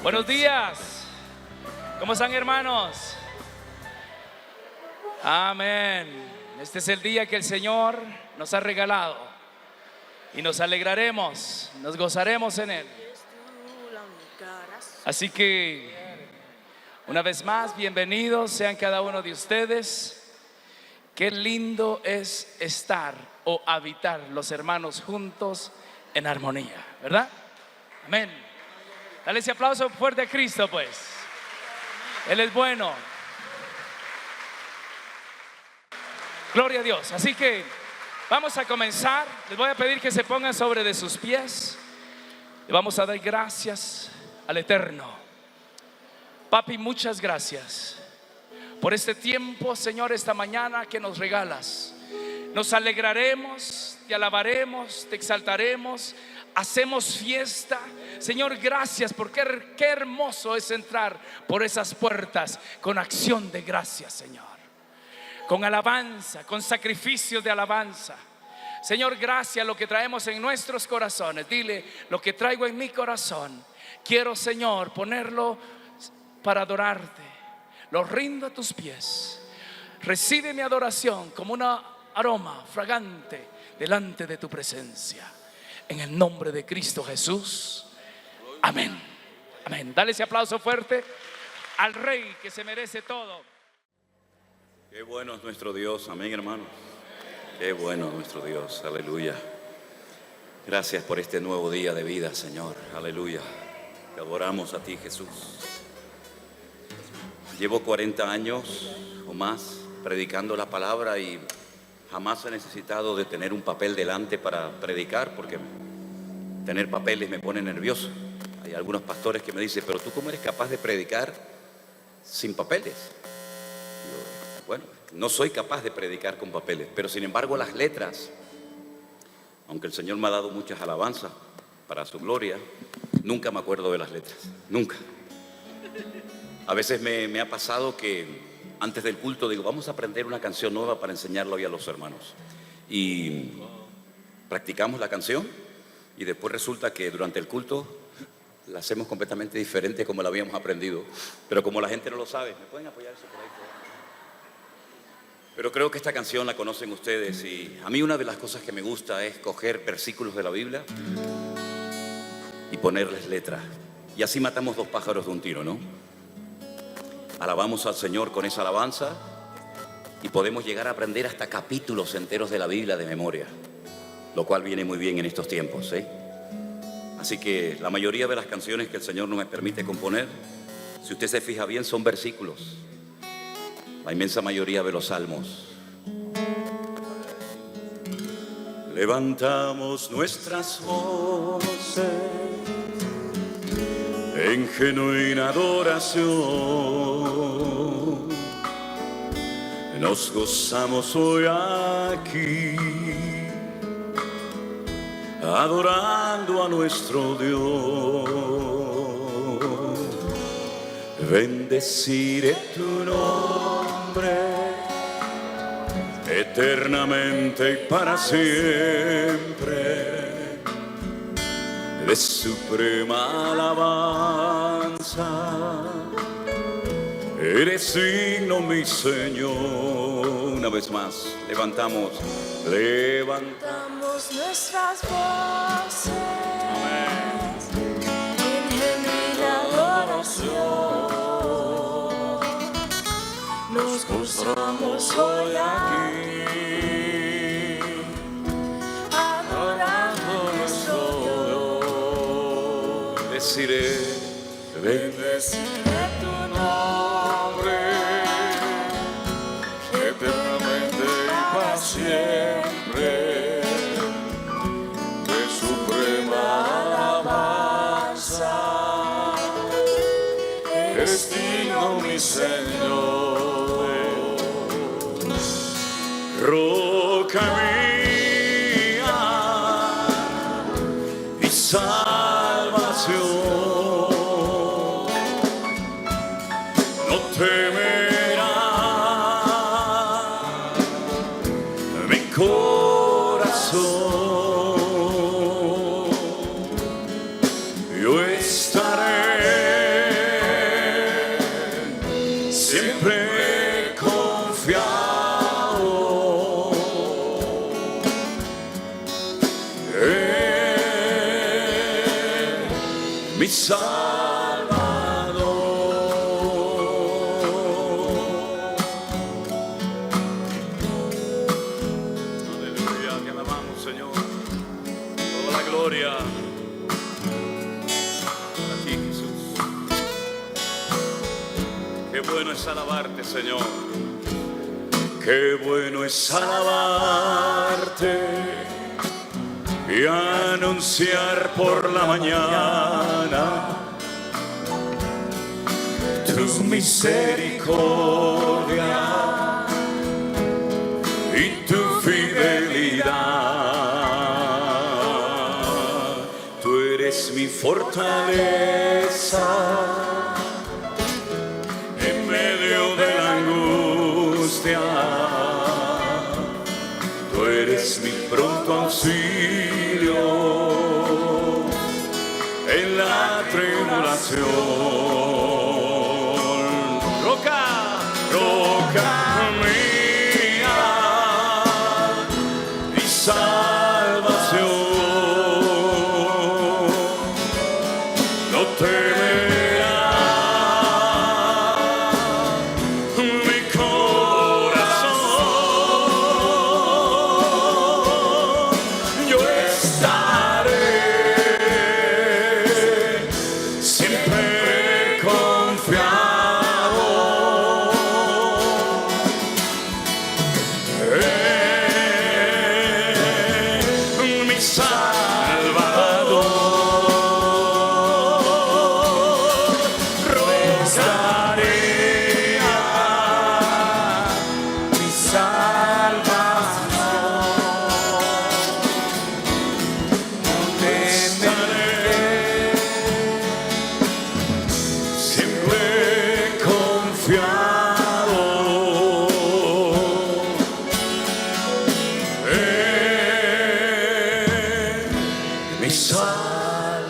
Buenos días. ¿Cómo están, hermanos? Amén. Este es el día que el Señor nos ha regalado y nos alegraremos, nos gozaremos en Él. Así que una vez más, bienvenidos sean cada uno de ustedes. Qué lindo es estar o habitar los hermanos juntos en armonía, ¿verdad? Amén. Dale ese aplauso fuerte a Cristo, pues. Él es bueno. Gloria a Dios. Así que vamos a comenzar. Les voy a pedir que se pongan sobre de sus pies. Le vamos a dar gracias al Eterno. Papi, muchas gracias por este tiempo, Señor, esta mañana que nos regalas. Nos alegraremos, te alabaremos, te exaltaremos, hacemos fiesta. Señor, gracias, porque qué hermoso es entrar por esas puertas con acción de gracias, Señor, con alabanza, con sacrificio de alabanza. Señor, gracias lo que traemos en nuestros corazones. Dile: lo que traigo en mi corazón, quiero, Señor, ponerlo para adorarte. Lo rindo a tus pies. Recibe mi adoración como un aroma fragante delante de tu presencia. En el nombre de Cristo Jesús. Amén. Amén. Dale ese aplauso fuerte al Rey que se merece todo. Qué bueno es nuestro Dios. Amén, hermanos. Qué bueno es nuestro Dios. Aleluya. Gracias por este nuevo día de vida, Señor. Aleluya. Te adoramos a ti, Jesús. Llevo 40 años o más predicando la palabra y jamás he necesitado de tener un papel delante para predicar, porque tener papeles me pone nervioso. Hay algunos pastores que me dicen: pero tú, ¿cómo eres capaz de predicar sin papeles? Yo, bueno, no soy capaz de predicar con papeles, pero sin embargo las letras, aunque el Señor me ha dado muchas alabanzas para su gloria, nunca me acuerdo de las letras, nunca. A veces me ha pasado que antes del culto digo: vamos a aprender una canción nueva para enseñarla hoy a los hermanos. Y practicamos la canción y después resulta que durante el culto la hacemos completamente diferente como la habíamos aprendido. Pero como la gente no lo sabe, ¿me pueden apoyar eso por ahí? Pero creo que esta canción la conocen ustedes, y a mí una de las cosas que me gusta es coger versículos de la Biblia y ponerles letras. Y así matamos dos pájaros de un tiro, ¿no? Alabamos al Señor con esa alabanza y podemos llegar a aprender hasta capítulos enteros de la Biblia de memoria, lo cual viene muy bien en estos tiempos, ¿eh? Así que la mayoría de las canciones que el Señor nos permite componer, si usted se fija bien, son versículos. La inmensa mayoría de los salmos. Levantamos nuestras voces en genuina adoración, nos gozamos hoy aquí, adorando a nuestro Dios. Bendeciré tu nombre eternamente y para siempre. De suprema alabanza eres digno, mi Señor. Una vez más, levantamos nuestras voces. Amén. En genuina adoración nos gozamos hoy aquí, adorando nuestro Dios. Bendeciré tu nombre eternamente y para siempre. De suprema alabanza eres digno, mi Señor. roca mía y salvación. No temerá mi corazón. Yo estaré mi Salvador. Aleluya, te alabamos, Señor. Toda la gloria para ti, Jesús. Qué bueno es alabarte, Señor. Qué bueno es alabarte y anunciar por la mañana tu misericordia y tu fidelidad. Tú eres mi fortaleza en medio de la angustia. Tú eres mi pronto auxilio en la tribulación. Roca, roca mía, mi salvación. No temerá mi corazón. Yo estaré siempre confiado en mi Salvador. Rogaré a mi salvación. Temeré, siempre confiado en mi Salvador.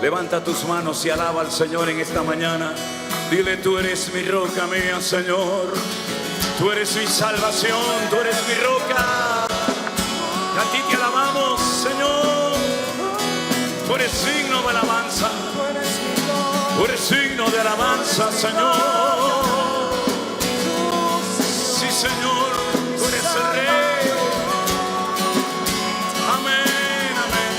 Levanta tus manos y alaba al Señor en esta mañana. Dile: tú eres mi roca mía, Señor. Tú eres mi salvación, tú eres mi roca. A ti te alabamos, Señor. Tú eres signo de alabanza. Tú eres signo de alabanza, Señor. Sí, Señor, tú eres el Rey. Amén, amén.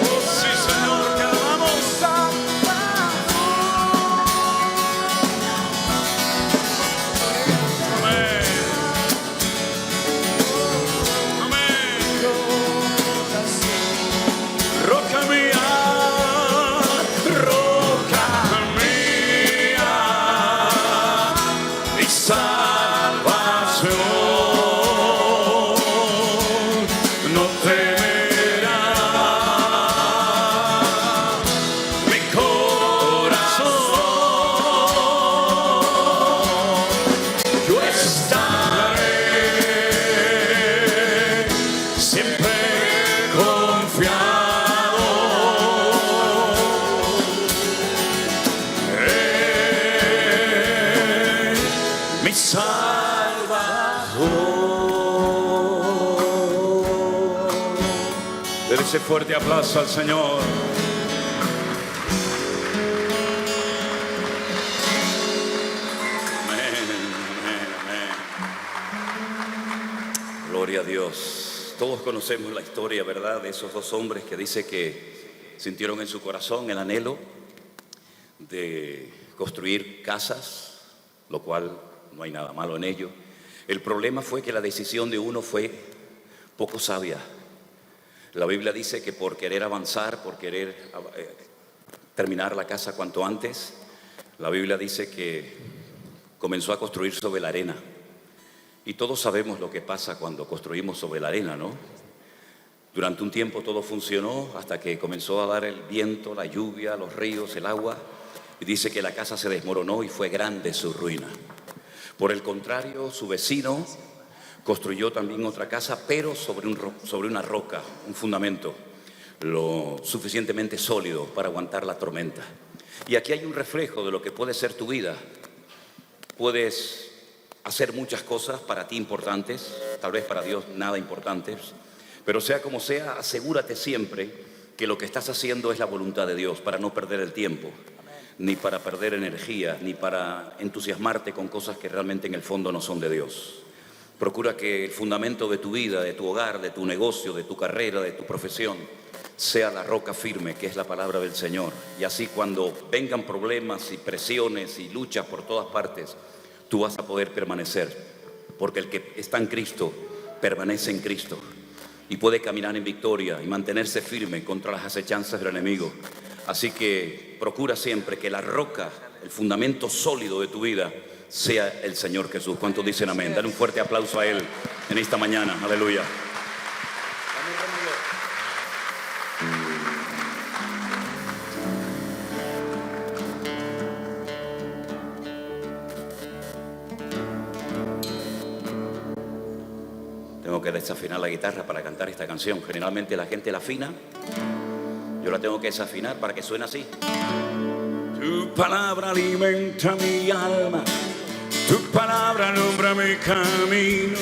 Oh, sí, Señor, te alabamos. Amén. Amén. Roca mía, roca mía, mi salvación. No temerá mi corazón. Yo estaré siempre confiado en mi Salvador. Dele ese fuerte aplauso al Señor. Amén, amén, amén. Gloria a Dios. Todos conocemos la historia, ¿verdad?, de esos dos hombres que dice que sintieron en su corazón el anhelo de construir casas, lo cual no hay nada malo en ello. El problema fue que la decisión de uno fue poco sabia. La Biblia dice que por querer avanzar, por querer terminar la casa cuanto antes, la Biblia dice que comenzó a construir sobre la arena. Y todos sabemos lo que pasa cuando construimos sobre la arena, ¿no? Durante un tiempo todo funcionó hasta que comenzó a dar el viento, la lluvia, los ríos, el agua. Y dice que la casa se desmoronó y fue grande su ruina. Por el contrario, su vecino construyó también otra casa, pero sobre una roca, un fundamento lo suficientemente sólido para aguantar la tormenta. Y aquí hay un reflejo de lo que puede ser tu vida. Puedes hacer muchas cosas para ti importantes, tal vez para Dios nada importantes, pero sea como sea, asegúrate siempre que lo que estás haciendo es la voluntad de Dios, para no perder el tiempo, ni para perder energía, ni para entusiasmarte con cosas que realmente en el fondo no son de Dios. Procura que el fundamento de tu vida, de tu hogar, de tu negocio, de tu carrera, de tu profesión, sea la roca firme, que es la palabra del Señor. Y así cuando vengan problemas y presiones y luchas por todas partes, tú vas a poder permanecer, porque el que está en Cristo permanece en Cristo y puede caminar en victoria y mantenerse firme contra las acechanzas del enemigo. Así que procura siempre que la roca, el fundamento sólido de tu vida, sea el Señor Jesús. ¿Cuántos dicen amén? Dale un fuerte aplauso a Él en esta mañana. Aleluya. Tengo que desafinar la guitarra para cantar esta canción. Generalmente la gente la afina. Yo la tengo que desafinar para que suene así. Tu palabra alimenta mi alma. Tu palabra alumbra mi camino.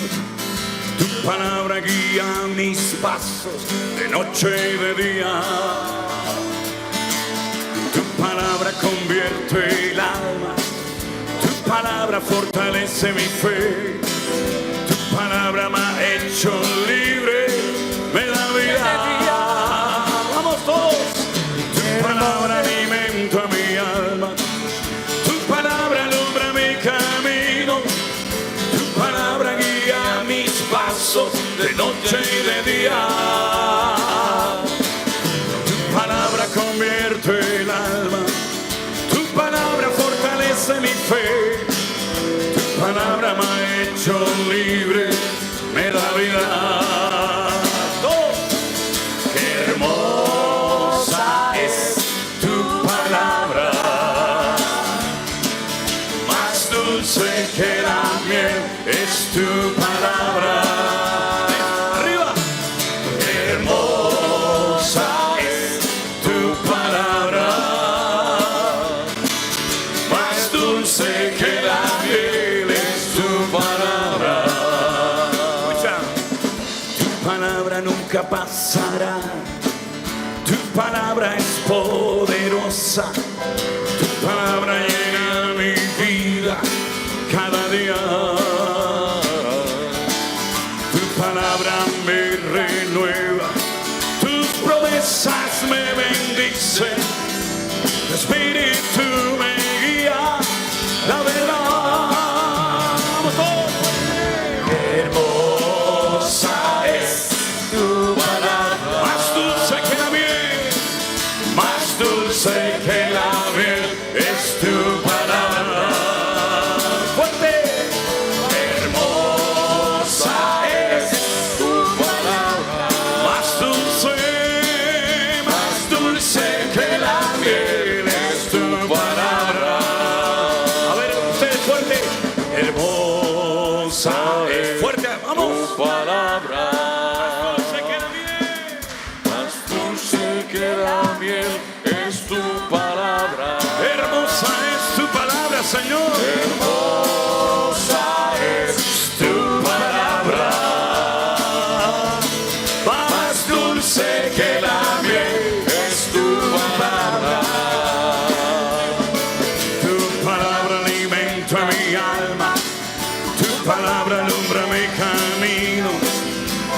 Tu palabra guía mis pasos de noche y de día. Tu palabra convierte el alma. Tu palabra fortalece mi fe. Tu palabra me ha hecho libre, me da vida. Vamos todos. Tu palabra alimenta mi alma. Tu palabra alumbra mi camino. Tu palabra guía mis pasos de noche y de día. Tu palabra convierte el alma. Tu palabra fortalece mi fe. Tu palabra me ha hecho libre, me da vida. Qué hermosa es tu palabra, más dulce que la miel es tu palabra. Arriba. Qué hermosa es tu palabra, más dulce que la miel es tu palabra. Escucha. Tu palabra nunca pasará. Tu palabra es poderosa. Tu palabra llena mi vida cada día. Tu palabra me renueva. Tus promesas me bendicen. Tu espíritu me guía. La verdad. Vamos todos. Hermosa es tu palabra, más dulce que la miel, más dulce que la miel es tu palabra. Fuerte. Hermosa es tu palabra, más dulce que la miel es tu palabra. A ver, ustedes fuerte. Hermosa es. Fuerte, vamos. Tu palabra. Más dulce que la miel es tu palabra. Hermosa es tu palabra, Señor. Hermosa es tu palabra. Más dulce que la miel es tu palabra. Tu palabra alimenta mi alma. Tu palabra alumbra mi camino.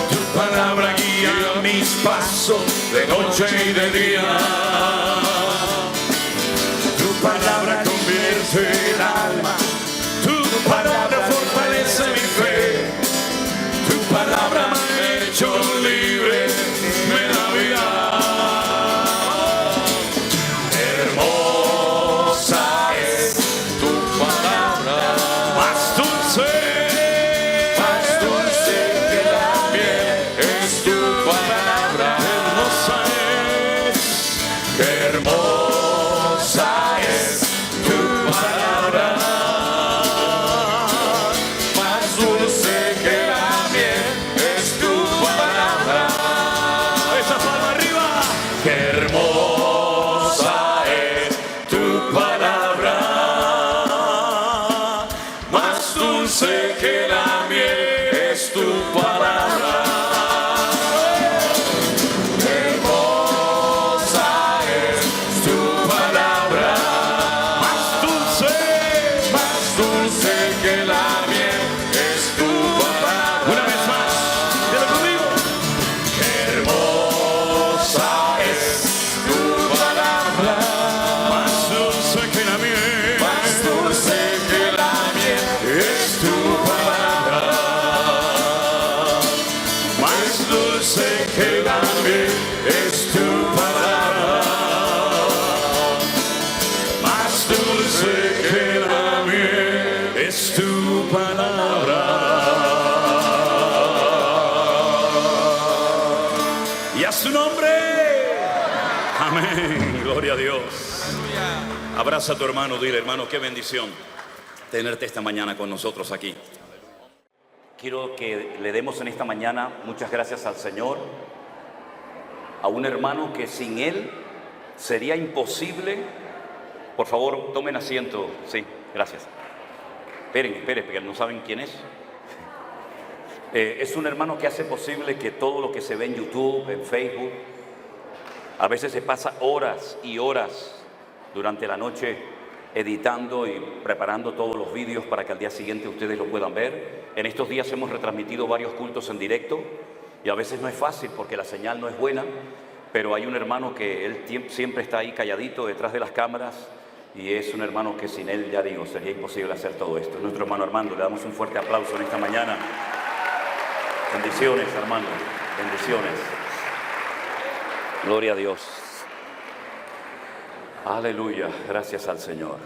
Tu palabra guía mis pasos de noche y de día. Tu palabra convierte el alma. Tu palabra fortalece mi fe. Tu palabra me ha hecho libre, me da vida. Hermosa es tu palabra, más dulce que la miel es tu palabra. Hermosa es tu palabra. Hermosa es tu palabra. Más dulce que la miel es tu palabra. Una vez más, dilo conmigo. Hermosa es tu palabra. Más dulce que la miel. Más dulce que la miel es tu palabra. Más dulce que la miel es tu palabra. Más dulce que la miel es tu palabra. Y a su nombre. Amén. Gloria a Dios. Abraza a tu hermano, dile, hermano, qué bendición tenerte esta mañana con nosotros aquí. Quiero que le demos en esta mañana muchas gracias al Señor, a un hermano que sin él sería imposible. Por favor, tomen asiento. Sí, gracias. Esperen, porque no saben quién es. Es un hermano que hace posible que todo lo que se ve en YouTube, en Facebook, a veces se pasa horas y horas durante la noche editando y preparando todos los vídeos para que al día siguiente ustedes lo puedan ver. En estos días hemos retransmitido varios cultos en directo y a veces no es fácil porque la señal no es buena, pero hay un hermano que él siempre está ahí calladito detrás de las cámaras y es un hermano que sin él, ya digo, sería imposible hacer todo esto. Es nuestro hermano Armando, le damos un fuerte aplauso en esta mañana. Bendiciones, Armando, bendiciones. Gloria a Dios. Aleluya, gracias al Señor.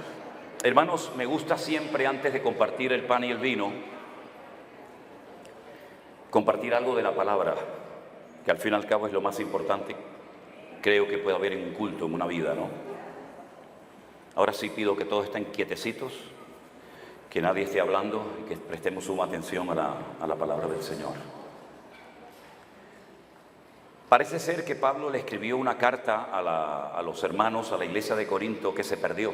Hermanos, me gusta siempre antes de compartir el pan y el vino, compartir algo de la palabra, que al fin y al cabo es lo más importante, creo que puede haber en un culto, en una vida, ¿no? Ahora sí pido que todos estén quietecitos, que nadie esté hablando y que prestemos suma atención a la palabra del Señor. Parece ser que Pablo le escribió una carta a los hermanos, a la iglesia de Corinto, que se perdió.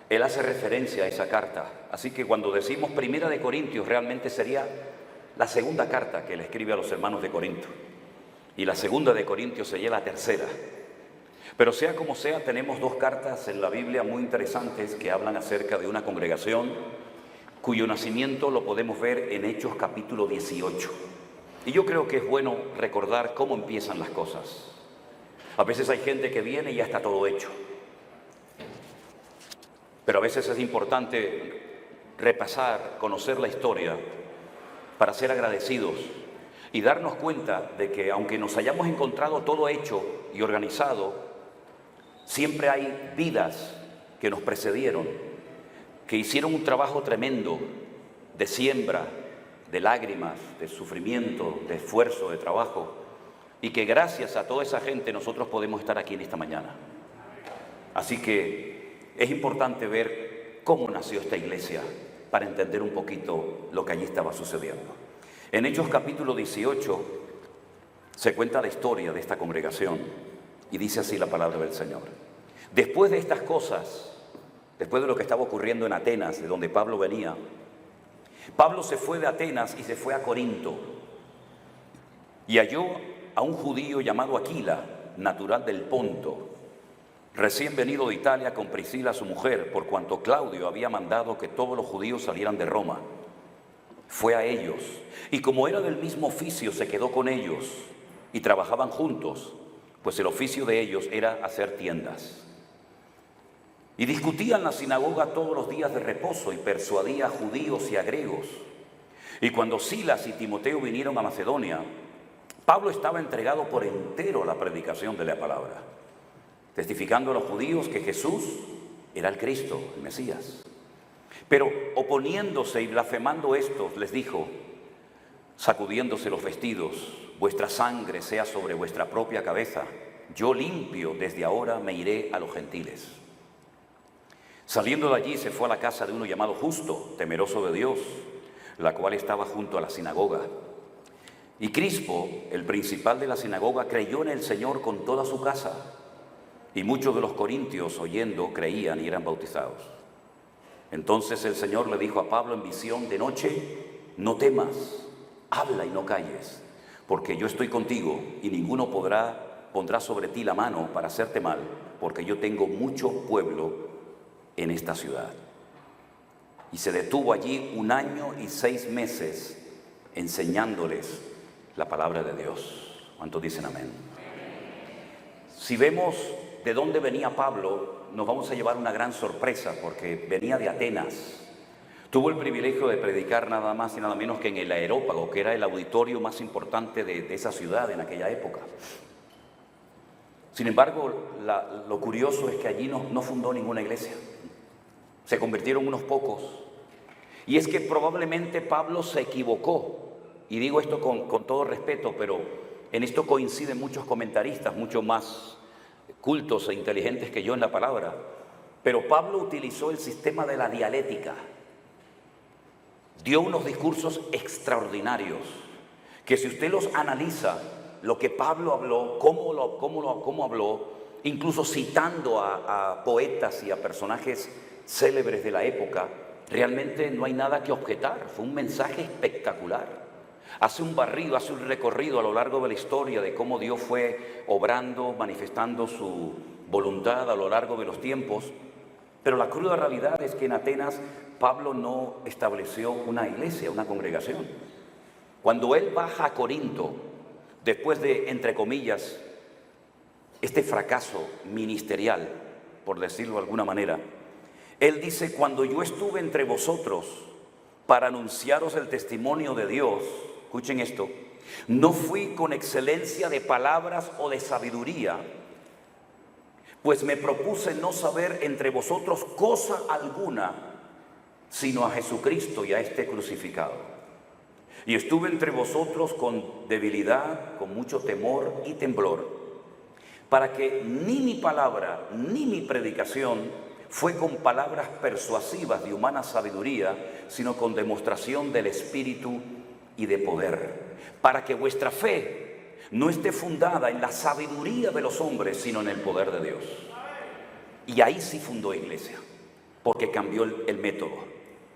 Él hace referencia a esa carta. Así que cuando decimos Primera de Corintios, realmente sería la segunda carta que le escribe a los hermanos de Corinto. Y la segunda de Corintios sería la tercera. Pero sea como sea, tenemos dos cartas en la Biblia muy interesantes que hablan acerca de una congregación cuyo nacimiento lo podemos ver en Hechos capítulo 18. Y yo creo que es bueno recordar cómo empiezan las cosas. A veces hay gente que viene y ya está todo hecho. Pero a veces es importante repasar, conocer la historia para ser agradecidos y darnos cuenta de que aunque nos hayamos encontrado todo hecho y organizado, siempre hay vidas que nos precedieron, que hicieron un trabajo tremendo de siembra, de lágrimas, de sufrimiento, de esfuerzo, de trabajo, y que gracias a toda esa gente nosotros podemos estar aquí en esta mañana. Así que es importante ver cómo nació esta iglesia para entender un poquito lo que allí estaba sucediendo. En Hechos capítulo 18 se cuenta la historia de esta congregación y dice así la palabra del Señor. Después de estas cosas, después de lo que estaba ocurriendo en Atenas, de donde Pablo venía, Pablo se fue de Atenas y se fue a Corinto y halló a un judío llamado Aquila, natural del Ponto, recién venido de Italia con Priscila su mujer, por cuanto Claudio había mandado que todos los judíos salieran de Roma. Fue a ellos y como era del mismo oficio se quedó con ellos y trabajaban juntos, pues el oficio de ellos era hacer tiendas. Y discutían en la sinagoga todos los días de reposo y persuadía a judíos y a griegos. Y cuando Silas y Timoteo vinieron a Macedonia, Pablo estaba entregado por entero a la predicación de la palabra, testificando a los judíos que Jesús era el Cristo, el Mesías. Pero oponiéndose y blasfemando estos, les dijo, sacudiéndose los vestidos, vuestra sangre sea sobre vuestra propia cabeza, yo limpio desde ahora me iré a los gentiles. Saliendo de allí se fue a la casa de uno llamado Justo, temeroso de Dios, la cual estaba junto a la sinagoga. Y Crispo, el principal de la sinagoga, creyó en el Señor con toda su casa. Y muchos de los corintios, oyendo, creían y eran bautizados. Entonces el Señor le dijo a Pablo en visión de noche, no temas, habla y no calles, porque yo estoy contigo y ninguno pondrá sobre ti la mano para hacerte mal, porque yo tengo mucho pueblo en esta ciudad. Y se detuvo allí 1 año y 6 meses enseñándoles la palabra de Dios. ¿Cuántos dicen amén? Si vemos de dónde venía Pablo, nos vamos a llevar una gran sorpresa, porque venía de Atenas. Tuvo el privilegio de predicar nada más y nada menos que en el Areópago, que era el auditorio más importante de esa ciudad en aquella época. Sin embargo, lo curioso es que allí no fundó ninguna iglesia. Se convirtieron unos pocos. Y es que probablemente Pablo se equivocó. Y digo esto con todo respeto, pero en esto coinciden muchos comentaristas, mucho más cultos e inteligentes que yo en la palabra. Pero Pablo utilizó el sistema de la dialéctica. Dio unos discursos extraordinarios, que si usted los analiza, lo que Pablo habló, cómo habló, incluso citando a poetas y a personajes célebres de la época, realmente no hay nada que objetar. Fue un mensaje espectacular. Hace un barrido, hace un recorrido a lo largo de la historia de cómo Dios fue obrando, manifestando su voluntad a lo largo de los tiempos. Pero la cruda realidad es que en Atenas Pablo no estableció una iglesia, una congregación. Cuando él baja a Corinto, después de, entre comillas, este fracaso ministerial, por decirlo de alguna manera, él dice: cuando yo estuve entre vosotros para anunciaros el testimonio de Dios, escuchen esto, no fui con excelencia de palabras o de sabiduría, pues me propuse no saber entre vosotros cosa alguna, sino a Jesucristo y a este crucificado. Y estuve entre vosotros con debilidad, con mucho temor y temblor, para que ni mi palabra ni mi predicación fue con palabras persuasivas de humana sabiduría, sino con demostración del Espíritu y de poder, para que vuestra fe no esté fundada en la sabiduría de los hombres, sino en el poder de Dios. Y ahí sí fundó iglesia, porque cambió el método,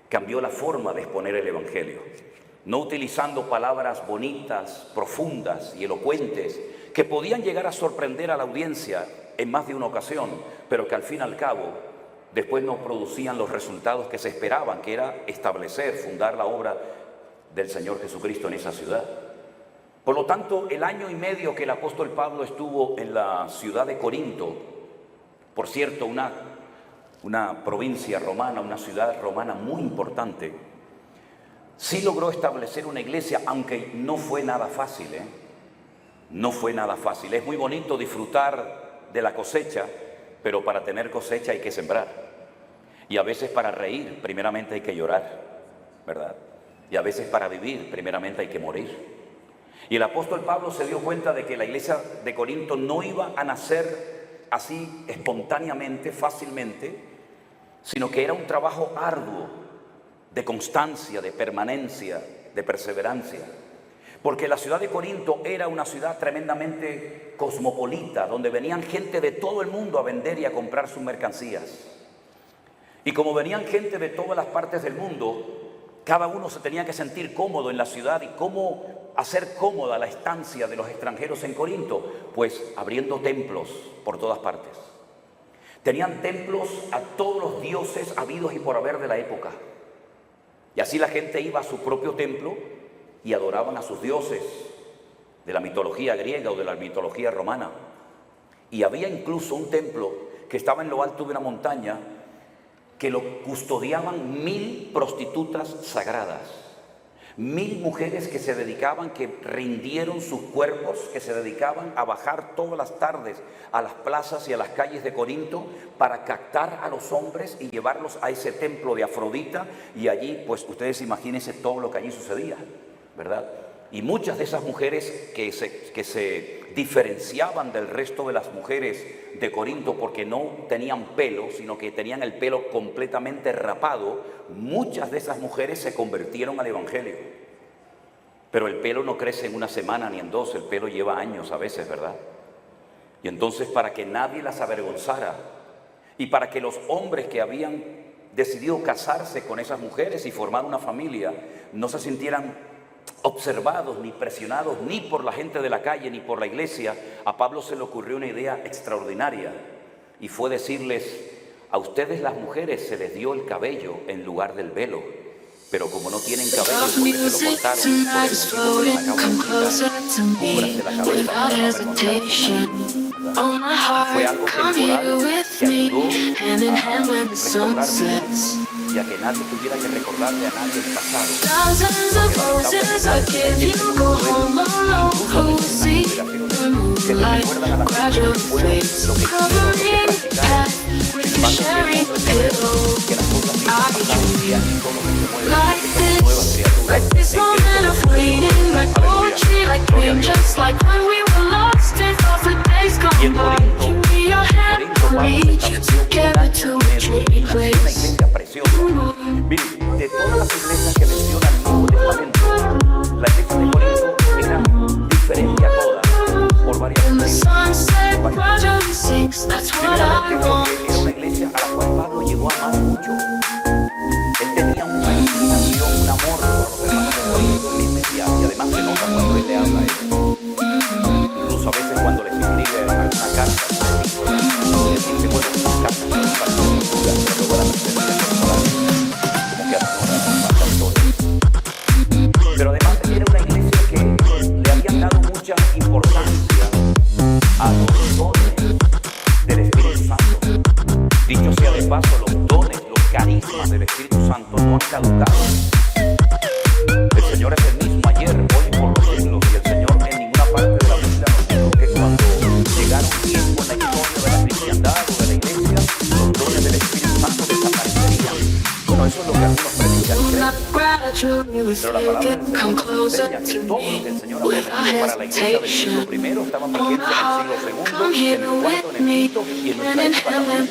cambió la forma de exponer el Evangelio, no utilizando palabras bonitas, profundas y elocuentes, que podían llegar a sorprender a la audiencia en más de una ocasión, pero que al fin y al cabo después no producían los resultados que se esperaban, que era establecer, fundar la obra del Señor Jesucristo en esa ciudad. Por lo tanto, el año y medio que el apóstol Pablo estuvo en la ciudad de Corinto, por cierto, una provincia romana, una ciudad romana muy importante, sí logró establecer una iglesia, aunque no fue nada fácil, No fue nada fácil. Es muy bonito disfrutar de la cosecha, pero para tener cosecha hay que sembrar. Y a veces para reír, primeramente hay que llorar, ¿verdad? Y a veces para vivir, primeramente hay que morir. Y el apóstol Pablo se dio cuenta de que la iglesia de Corinto no iba a nacer así espontáneamente, fácilmente, sino que era un trabajo arduo, de constancia, de permanencia, de perseverancia. Porque la ciudad de Corinto era una ciudad tremendamente cosmopolita, donde venían gente de todo el mundo a vender y a comprar sus mercancías. Y como venían gente de todas las partes del mundo, cada uno se tenía que sentir cómodo en la ciudad. ¿Y cómo hacer cómoda la estancia de los extranjeros en Corinto? Pues abriendo templos por todas partes. Tenían templos a todos los dioses habidos y por haber de la época. Y así la gente iba a su propio templo y adoraban a sus dioses de la mitología griega o de la mitología romana. Y había incluso un templo que estaba en lo alto de una montaña que lo custodiaban 1000 prostitutas sagradas, 1000 mujeres que se dedicaban, que rindieron sus cuerpos, que se dedicaban a bajar todas las tardes a las plazas y a las calles de Corinto para captar a los hombres y llevarlos a ese templo de Afrodita. Y allí, pues ustedes imagínense todo lo que allí sucedía, ¿verdad? Y muchas de esas mujeres que se diferenciaban del resto de las mujeres de Corinto porque no tenían pelo, sino que tenían el pelo completamente rapado, muchas de esas mujeres se convirtieron al Evangelio. Pero el pelo no crece en una semana ni en 2, el pelo lleva años a veces, ¿verdad? Y entonces, para que nadie las avergonzara y para que los hombres que habían decidido casarse con esas mujeres y formar una familia no se sintieran observados ni presionados ni por la gente de la calle ni por la iglesia, a Pablo se le ocurrió una idea extraordinaria y fue decirles: a ustedes las mujeres se les dio el cabello en lugar del velo, pero como no tienen cabello porque se lo cortaron por el motivo que les acabo de explicar, cúbrase la cabeza para no avergonzarse. Fue algo temporal que ayudó a recordar vidas y a que nadie tuviera que recordarle a nadie el pasado. Que le recuerdan a la gente lo que fueron, lo que hicieron, lo que practicaron. Que las cosas pasaron y así todo se mueve, que nuevas criaturas. Y en Corinto Pablo se estableció un año en una iglesia preciosa. Miren, de todas las iglesias que menciona el Nuevo Testamento, la iglesia de Corinto era diferente a todas por varias razones. Primeramente porque era una iglesia a la cual Pablo llegó a amar mucho. Él tenía una inclinación, un amor por los hermanos de Corinto muy especial, y además se nota cuando él le habla a ellos. Incluso a veces cuando les escribe alguna carta, le dice, bueno, estas cartas son para lectura, pero luego la presencia personal, como que ahora pastores. Pero además era una iglesia que le habían dado mucha importancia a los dones del Espíritu Santo. Dicho sea de paso, los dones, los carismas del Espíritu Santo no han caducado. El Señor es el mismo ayer, hoy y por los siglos, y el Señor en ninguna parte de la Biblia nos dijo que cuando llegaron tiempos en la historia de la cristiandad o de la iglesia, los dones del Espíritu Santo desaparecerían. Bueno, eso es lo que algunos predican y creen. Pero la palabra del Señor nos enseña que todo lo que el Señor ha prometido para la iglesia del siglo primero estaba vigente en el siglo segundo, en el cuarto, en el quinto y en nuestra época también.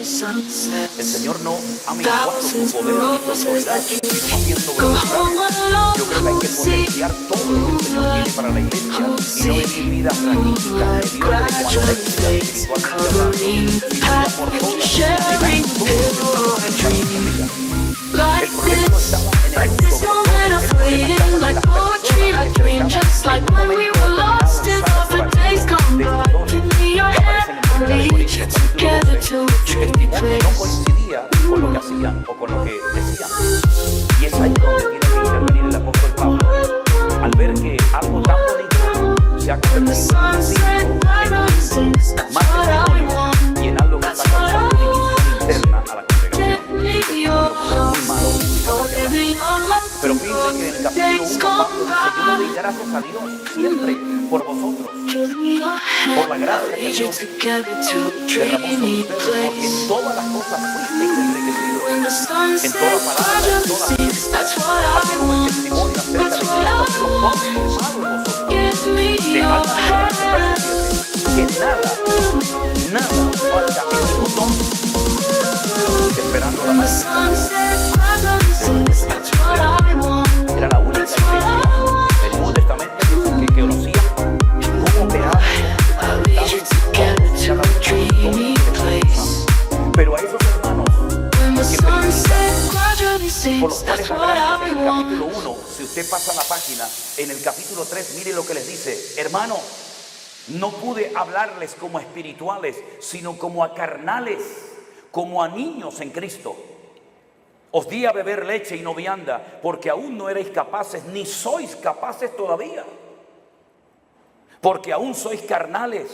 El Señor no ha menguado su poder ni su autoridad, sino más bien sobre nosotros. Yo creo que hay que potenciar todo lo que el Señor tiene para la iglesia y no vivir vidas raquíticas, mediocres, cuando la iglesia espiritualmente hablando, sino ya por todas las cosas todo lo que el Señor tiene. El problema no estaba en el uso de los dones, el problema estaba en las personas que se dedicaban en un momento determinado a usar por alguno de estos dones que aparecen en 1 Corintios capítulo 12. Su testimonio no coincidía con lo que hacían o con lo que decían. Y es ahí donde tiene que intervenir el apóstol Pablo, al ver que algo tan bonito se ha convertido en un símbolo, más que demonio, y en algo que está causando división interna a la congregación. Muy malo. Pero fíjense que en el capítulo 1 Pablo dice: yo le doy gracias a Dios siempre por vosotros, por la gracia que Dios derramó sobre ustedes, porque en todas las cosas fuisteis enriquecidos, en toda palabra, en toda ciencia, haciendo un testimonio acerca de Cristo, que los dones derramados en vosotros, de tal manera que nada falta en ningún don, esperando la manifestación. Era la única iglesia del Nuevo Testamento que conocía cómo operaba, pero a esos hermanos que predican, por los cuales hablarán en el capítulo 1, si usted pasa la página, en el capítulo 3, mire lo que les dice: hermano, no pude hablarles como a espirituales, sino como a carnales, como a niños en Cristo. Os di a beber leche y no vianda, porque aún no erais capaces, ni sois capaces todavía, porque aún sois carnales.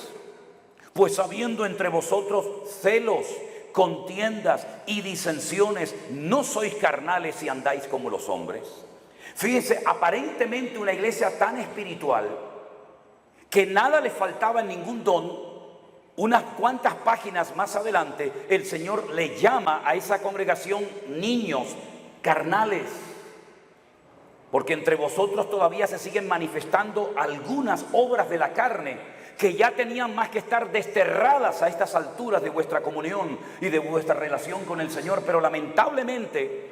Pues habiendo entre vosotros celos, contiendas y disensiones, ¿no sois carnales y andáis como los hombres? Fíjense, aparentemente una iglesia tan espiritual que nada le faltaba en ningún don. Unas cuantas páginas más adelante, el Señor le llama a esa congregación niños carnales, porque entre vosotros todavía se siguen manifestando algunas obras de la carne que ya tenían más que estar desterradas a estas alturas de vuestra comunión y de vuestra relación con el Señor. Pero lamentablemente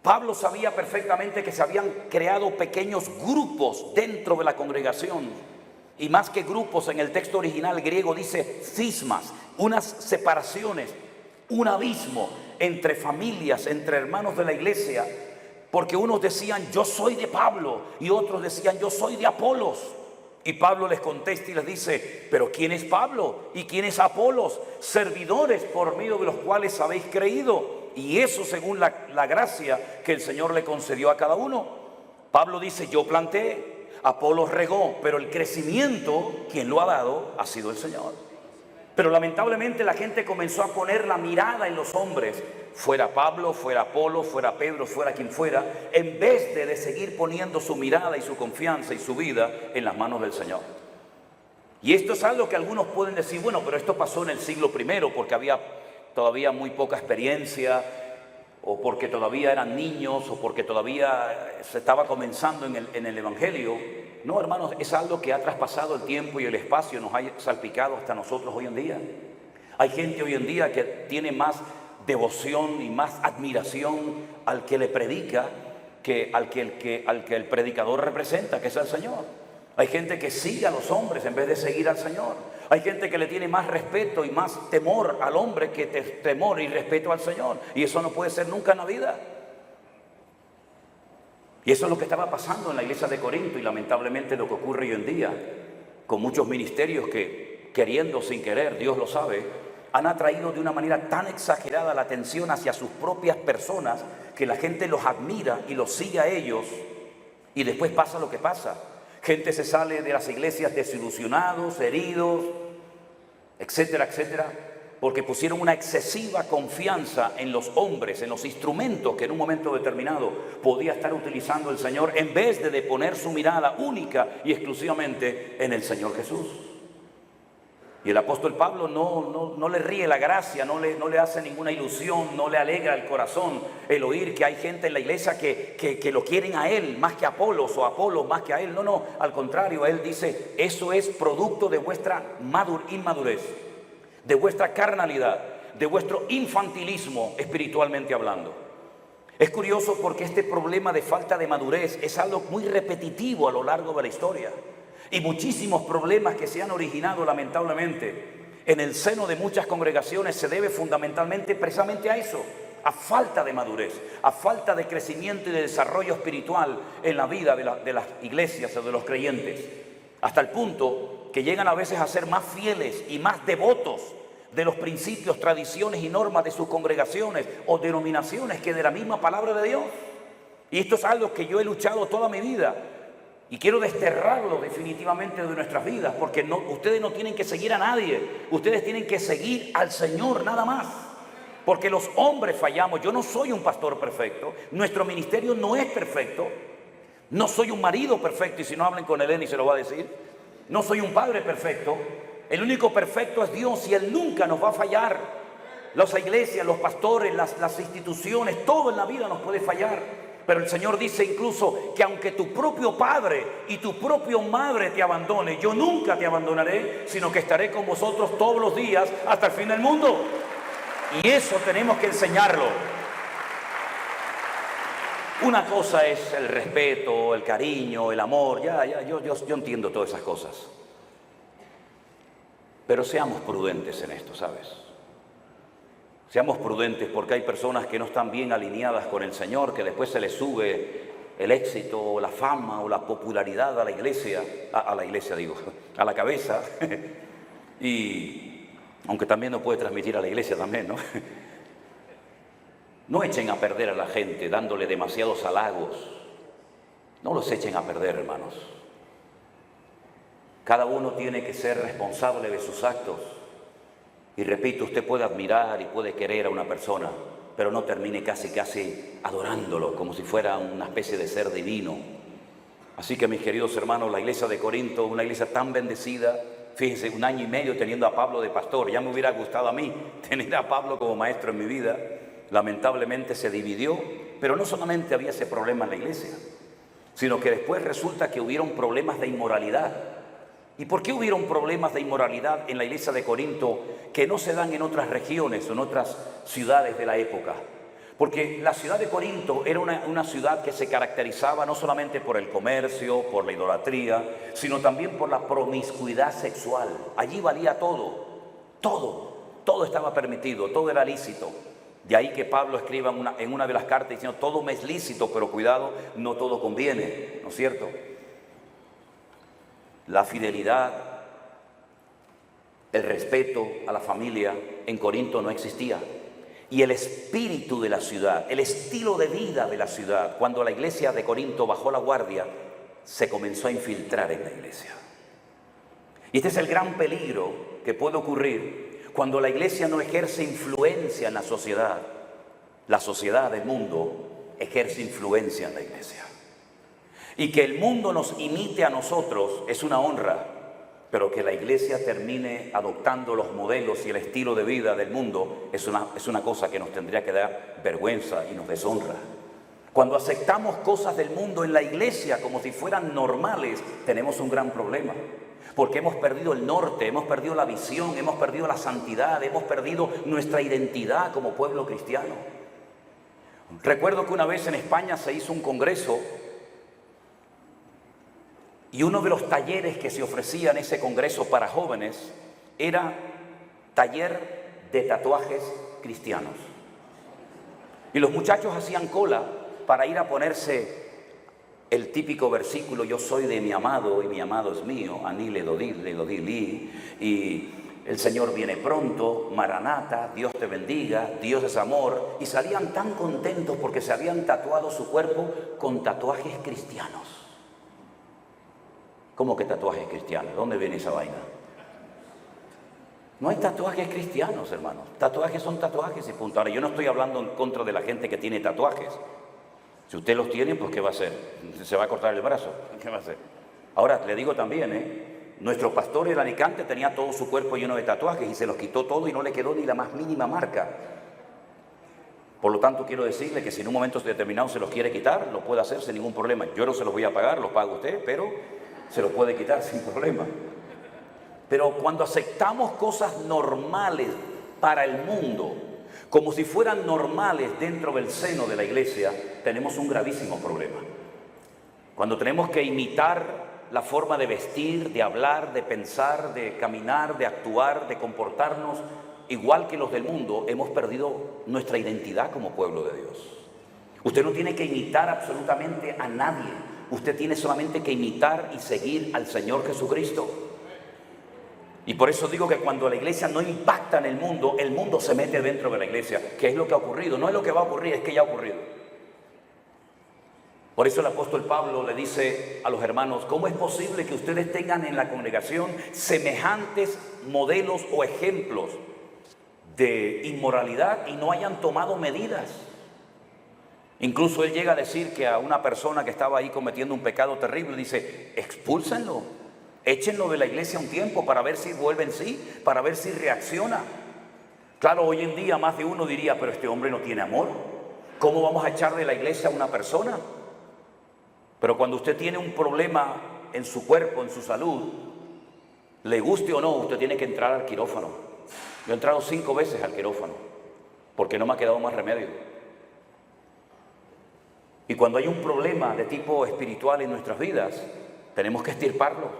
Pablo sabía perfectamente que se habían creado pequeños grupos dentro de la congregación. Y más que grupos, en el texto original griego dice cismas, unas separaciones, un abismo entre familias, entre hermanos de la iglesia, Porque unos decían, yo soy de Pablo, y otros decían, yo soy de Apolos. Y Pablo les contesta y les dice, pero ¿quién es Pablo? ¿Y quién es Apolos? Servidores por medio de los cuales habéis creído. Y eso según la gracia que el Señor le concedió a cada uno. Pablo dice, yo planté, Apolos regó, pero el crecimiento, quien lo ha dado, ha sido el Señor. Pero lamentablemente la gente comenzó a poner la mirada en los hombres, fuera Pablo, fuera Apolo, fuera Pedro, fuera quien fuera, en vez de seguir poniendo su mirada y su confianza y su vida en las manos del Señor. Y esto es algo que algunos pueden decir, bueno, pero esto pasó en el siglo I porque había todavía muy poca experiencia, o porque todavía eran niños, o porque todavía se estaba comenzando en el Evangelio. No, hermanos, es algo que ha traspasado el tiempo y el espacio, nos ha salpicado hasta nosotros hoy en día. Hay gente hoy en día que tiene más devoción y más admiración al que le predica que al que el predicador representa, que es el Señor. Hay gente que sigue a los hombres en vez de seguir al Señor. Hay gente que le tiene más respeto y más temor al hombre que temor y respeto al Señor. Y eso no puede ser nunca en la vida. Y eso es lo que estaba pasando en la iglesia de Corinto y lamentablemente lo que ocurre hoy en día con muchos ministerios que, queriendo sin querer, Dios lo sabe, han atraído de una manera tan exagerada la atención hacia sus propias personas que la gente los admira y los sigue a ellos y después pasa lo que pasa. Gente se sale de las iglesias desilusionados, heridos, etcétera, etcétera, porque pusieron una excesiva confianza en los hombres, en los instrumentos que en un momento determinado podía estar utilizando el Señor, en vez de poner su mirada única y exclusivamente en el Señor Jesús. Y el apóstol Pablo no le ríe la gracia, no le hace ninguna ilusión, no le alegra el corazón el oír que hay gente en la iglesia que lo quieren a él más que a Apolos o Apolos más que a él. No, al contrario, él dice, eso es producto de vuestra inmadurez, de vuestra carnalidad, de vuestro infantilismo espiritualmente hablando. Es curioso porque este problema de falta de madurez es algo muy repetitivo a lo largo de la historia. Y muchísimos problemas que se han originado lamentablemente en el seno de muchas congregaciones se debe fundamentalmente precisamente a eso, a falta de madurez, a falta de crecimiento y de desarrollo espiritual en la vida de las iglesias o de los creyentes, hasta el punto que llegan a veces a ser más fieles y más devotos de los principios, tradiciones y normas de sus congregaciones o denominaciones que de la misma palabra de Dios. Y esto es algo que yo he luchado toda mi vida. Y quiero desterrarlo definitivamente de nuestras vidas, porque ustedes no tienen que seguir a nadie, ustedes tienen que seguir al Señor nada más, porque los hombres fallamos. Yo no soy un pastor perfecto, nuestro ministerio no es perfecto, no soy un marido perfecto, y si no hablen con Eleni se lo va a decir, no soy un padre perfecto, el único perfecto es Dios y Él nunca nos va a fallar. Las iglesias, los pastores, las instituciones, todo en la vida nos puede fallar. Pero el Señor dice incluso que aunque tu propio padre y tu propia madre te abandone, yo nunca te abandonaré, sino que estaré con vosotros todos los días hasta el fin del mundo. Y eso tenemos que enseñarlo. Una cosa es el respeto, el cariño, el amor, yo entiendo todas esas cosas. Pero seamos prudentes en esto, ¿sabes? Seamos prudentes porque hay personas que no están bien alineadas con el Señor, que después se les sube el éxito o la fama o la popularidad a la iglesia, a la cabeza. Y aunque también no puede transmitir a la iglesia también, ¿no? No echen a perder a la gente dándole demasiados halagos. No los echen a perder, hermanos. Cada uno tiene que ser responsable de sus actos. Y repito, usted puede admirar y puede querer a una persona, pero no termine casi adorándolo como si fuera una especie de ser divino. Así que mis queridos hermanos, la iglesia de Corinto, una iglesia tan bendecida, fíjense, 1 año y medio teniendo a Pablo de pastor, ya me hubiera gustado a mí tener a Pablo como maestro en mi vida. Lamentablemente se dividió, pero no solamente había ese problema en la iglesia, sino que después resulta que hubieron problemas de inmoralidad. ¿Y por qué hubieron problemas de inmoralidad en la iglesia de Corinto que no se dan en otras regiones o en otras ciudades de la época? Porque la ciudad de Corinto era una ciudad que se caracterizaba no solamente por el comercio, por la idolatría, sino también por la promiscuidad sexual. Allí valía todo estaba permitido, todo era lícito. De ahí que Pablo escriba en una de las cartas diciendo, todo me es lícito, pero cuidado, no todo conviene, ¿no es cierto? La fidelidad, el respeto a la familia en Corinto no existía. Y el espíritu de la ciudad, el estilo de vida de la ciudad, cuando la iglesia de Corinto bajó la guardia, se comenzó a infiltrar en la iglesia. Y este es el gran peligro que puede ocurrir cuando la iglesia no ejerce influencia en la sociedad del mundo ejerce influencia en la iglesia. Y que el mundo nos imite a nosotros es una honra, pero que la iglesia termine adoptando los modelos y el estilo de vida del mundo es una cosa que nos tendría que dar vergüenza y nos deshonra. Cuando aceptamos cosas del mundo en la iglesia como si fueran normales, tenemos un gran problema. Porque hemos perdido el norte, hemos perdido la visión, hemos perdido la santidad, hemos perdido nuestra identidad como pueblo cristiano. Recuerdo que una vez en España se hizo un congreso y uno de los talleres que se ofrecía en ese congreso para jóvenes era taller de tatuajes cristianos. Y los muchachos hacían cola para ir a ponerse el típico versículo, yo soy de mi amado y mi amado es mío, Aní le dodili, y el Señor viene pronto, Maranata, Dios te bendiga, Dios es amor, y salían tan contentos porque se habían tatuado su cuerpo con tatuajes cristianos. ¿Cómo que tatuajes cristianos? ¿Dónde viene esa vaina? No hay tatuajes cristianos, hermanos. Tatuajes son tatuajes y punto. Ahora, yo no estoy hablando en contra de la gente que tiene tatuajes. Si usted los tiene, pues ¿qué va a hacer? ¿Se va a cortar el brazo? ¿Qué va a hacer? Ahora, le digo también, nuestro pastor en Alicante tenía todo su cuerpo lleno de tatuajes y se los quitó todo y no le quedó ni la más mínima marca. Por lo tanto, quiero decirle que si en un momento determinado se los quiere quitar, lo puede hacer sin ningún problema. Yo no se los voy a pagar, los paga usted, pero se los puede quitar sin problema. Pero cuando aceptamos cosas normales para el mundo, como si fueran normales dentro del seno de la iglesia, tenemos un gravísimo problema. Cuando tenemos que imitar la forma de vestir, de hablar, de pensar, de caminar, de actuar, de comportarnos igual que los del mundo, hemos perdido nuestra identidad como pueblo de Dios. Usted no tiene que imitar absolutamente a nadie. Usted tiene solamente que imitar y seguir al Señor Jesucristo. Y por eso digo que cuando la iglesia no impacta en el mundo se mete dentro de la iglesia. ¿Qué es lo que ha ocurrido? No es lo que va a ocurrir, es que ya ha ocurrido. Por eso el apóstol Pablo le dice a los hermanos, ¿cómo es posible que ustedes tengan en la congregación semejantes modelos o ejemplos de inmoralidad y no hayan tomado medidas? Incluso él llega a decir que a una persona que estaba ahí cometiendo un pecado terrible, dice, expúlsenlo, échenlo de la iglesia un tiempo para ver si vuelve en sí, para ver si reacciona. Claro, hoy en día más de uno diría, pero este hombre no tiene amor. ¿Cómo vamos a echar de la iglesia a una persona? Pero cuando usted tiene un problema en su cuerpo, en su salud, le guste o no, usted tiene que entrar al quirófano. Yo he entrado 5 veces al quirófano porque no me ha quedado más remedio. Y cuando hay un problema de tipo espiritual en nuestras vidas, tenemos que extirparlo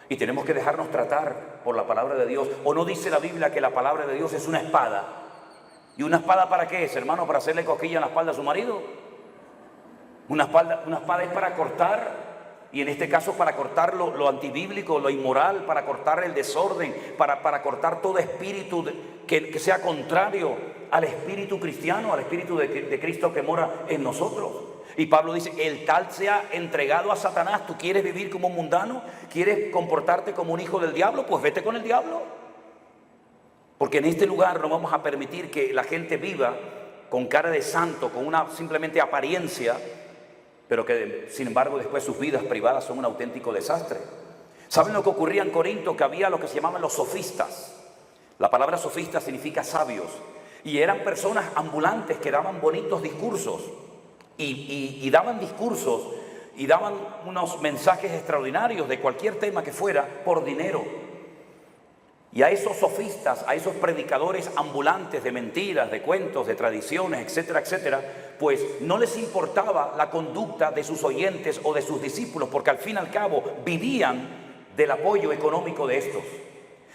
y tenemos que dejarnos tratar por la palabra de Dios. ¿O no dice la Biblia que la palabra de Dios es una espada? ¿Y una espada para qué es, hermano? ¿Para hacerle cosquilla en la espalda a su marido? Una espada es para cortar, y en este caso para cortar lo antibíblico, lo inmoral, para cortar el desorden, para cortar todo espíritu que sea contrario al espíritu cristiano, al espíritu de Cristo que mora en nosotros. Y Pablo dice, el tal sea entregado a Satanás. ¿Tú quieres vivir como un mundano? ¿Quieres comportarte como un hijo del diablo? Pues vete con el diablo. Porque en este lugar no vamos a permitir que la gente viva con cara de santo, con una simplemente apariencia, pero que sin embargo después sus vidas privadas son un auténtico desastre. ¿Saben lo que ocurría en Corinto? Que había lo que se llamaban los sofistas. La palabra sofista significa sabios. Y eran personas ambulantes que daban bonitos discursos. Y daban discursos y daban unos mensajes extraordinarios de cualquier tema que fuera por dinero. Y a esos sofistas, a esos predicadores ambulantes de mentiras, de cuentos, de tradiciones, etcétera, etcétera, pues no les importaba la conducta de sus oyentes o de sus discípulos, porque al fin y al cabo vivían del apoyo económico de estos.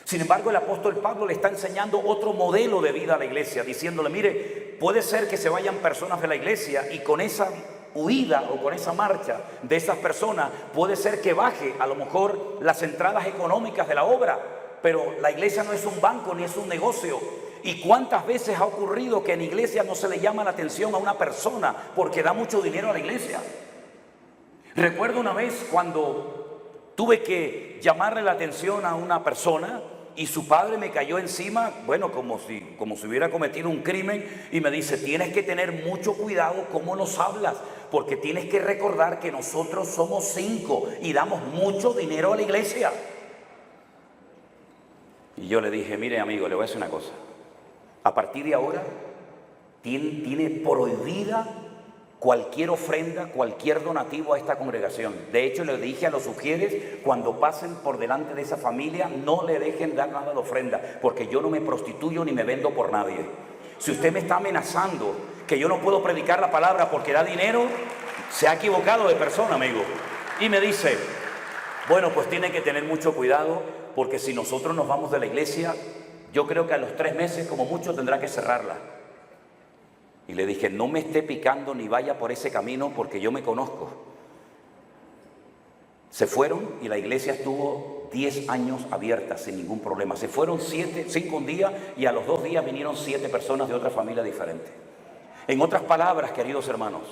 Sin embargo, el apóstol Pablo le está enseñando otro modelo de vida a la iglesia, diciéndole, mire, puede ser que se vayan personas de la iglesia y con esa huida o con esa marcha de esas personas, puede ser que baje a lo mejor las entradas económicas de la obra, pero la iglesia no es un banco ni es un negocio. ¿Y cuántas veces ha ocurrido que en iglesia no se le llama la atención a una persona porque da mucho dinero a la iglesia? Recuerdo una vez cuando tuve que llamarle la atención a una persona y su padre me cayó encima, bueno, como si hubiera cometido un crimen, y me dice, tienes que tener mucho cuidado cómo nos hablas, porque tienes que recordar que nosotros somos 5 y damos mucho dinero a la iglesia. Y yo le dije, mire amigo, le voy a decir una cosa, a partir de ahora tiene prohibida cualquier ofrenda, cualquier donativo a esta congregación. De hecho, le dije a los sugieres, cuando pasen por delante de esa familia, no le dejen dar nada de ofrenda, porque yo no me prostituyo ni me vendo por nadie. Si usted me está amenazando que yo no puedo predicar la palabra porque da dinero, se ha equivocado de persona, amigo. Y me dice, bueno, pues tiene que tener mucho cuidado, porque si nosotros nos vamos de la iglesia, yo creo que a los 3 meses, como mucho, tendrá que cerrarla. Y le dije, no me esté picando ni vaya por ese camino porque yo me conozco. Se fueron y la iglesia estuvo 10 años abierta sin ningún problema. Se fueron 5 un día y a los 2 días vinieron 7 personas de otra familia diferente. En otras palabras, queridos hermanos,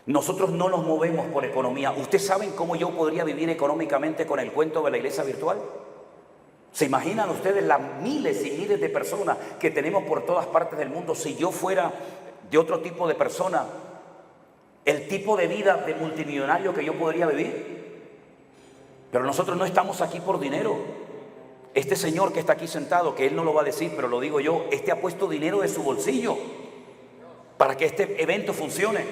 nosotros no nos movemos por economía. ¿Ustedes saben cómo yo podría vivir económicamente con el cuento de la iglesia virtual? ¿Se imaginan ustedes las miles y miles de personas que tenemos por todas partes del mundo? Si yo fuera de otro tipo de persona, el tipo de vida de multimillonario que yo podría vivir. Pero nosotros no estamos aquí por dinero. Este señor que está aquí sentado, que él no lo va a decir, pero lo digo yo, ha puesto dinero de su bolsillo para que este evento funcione.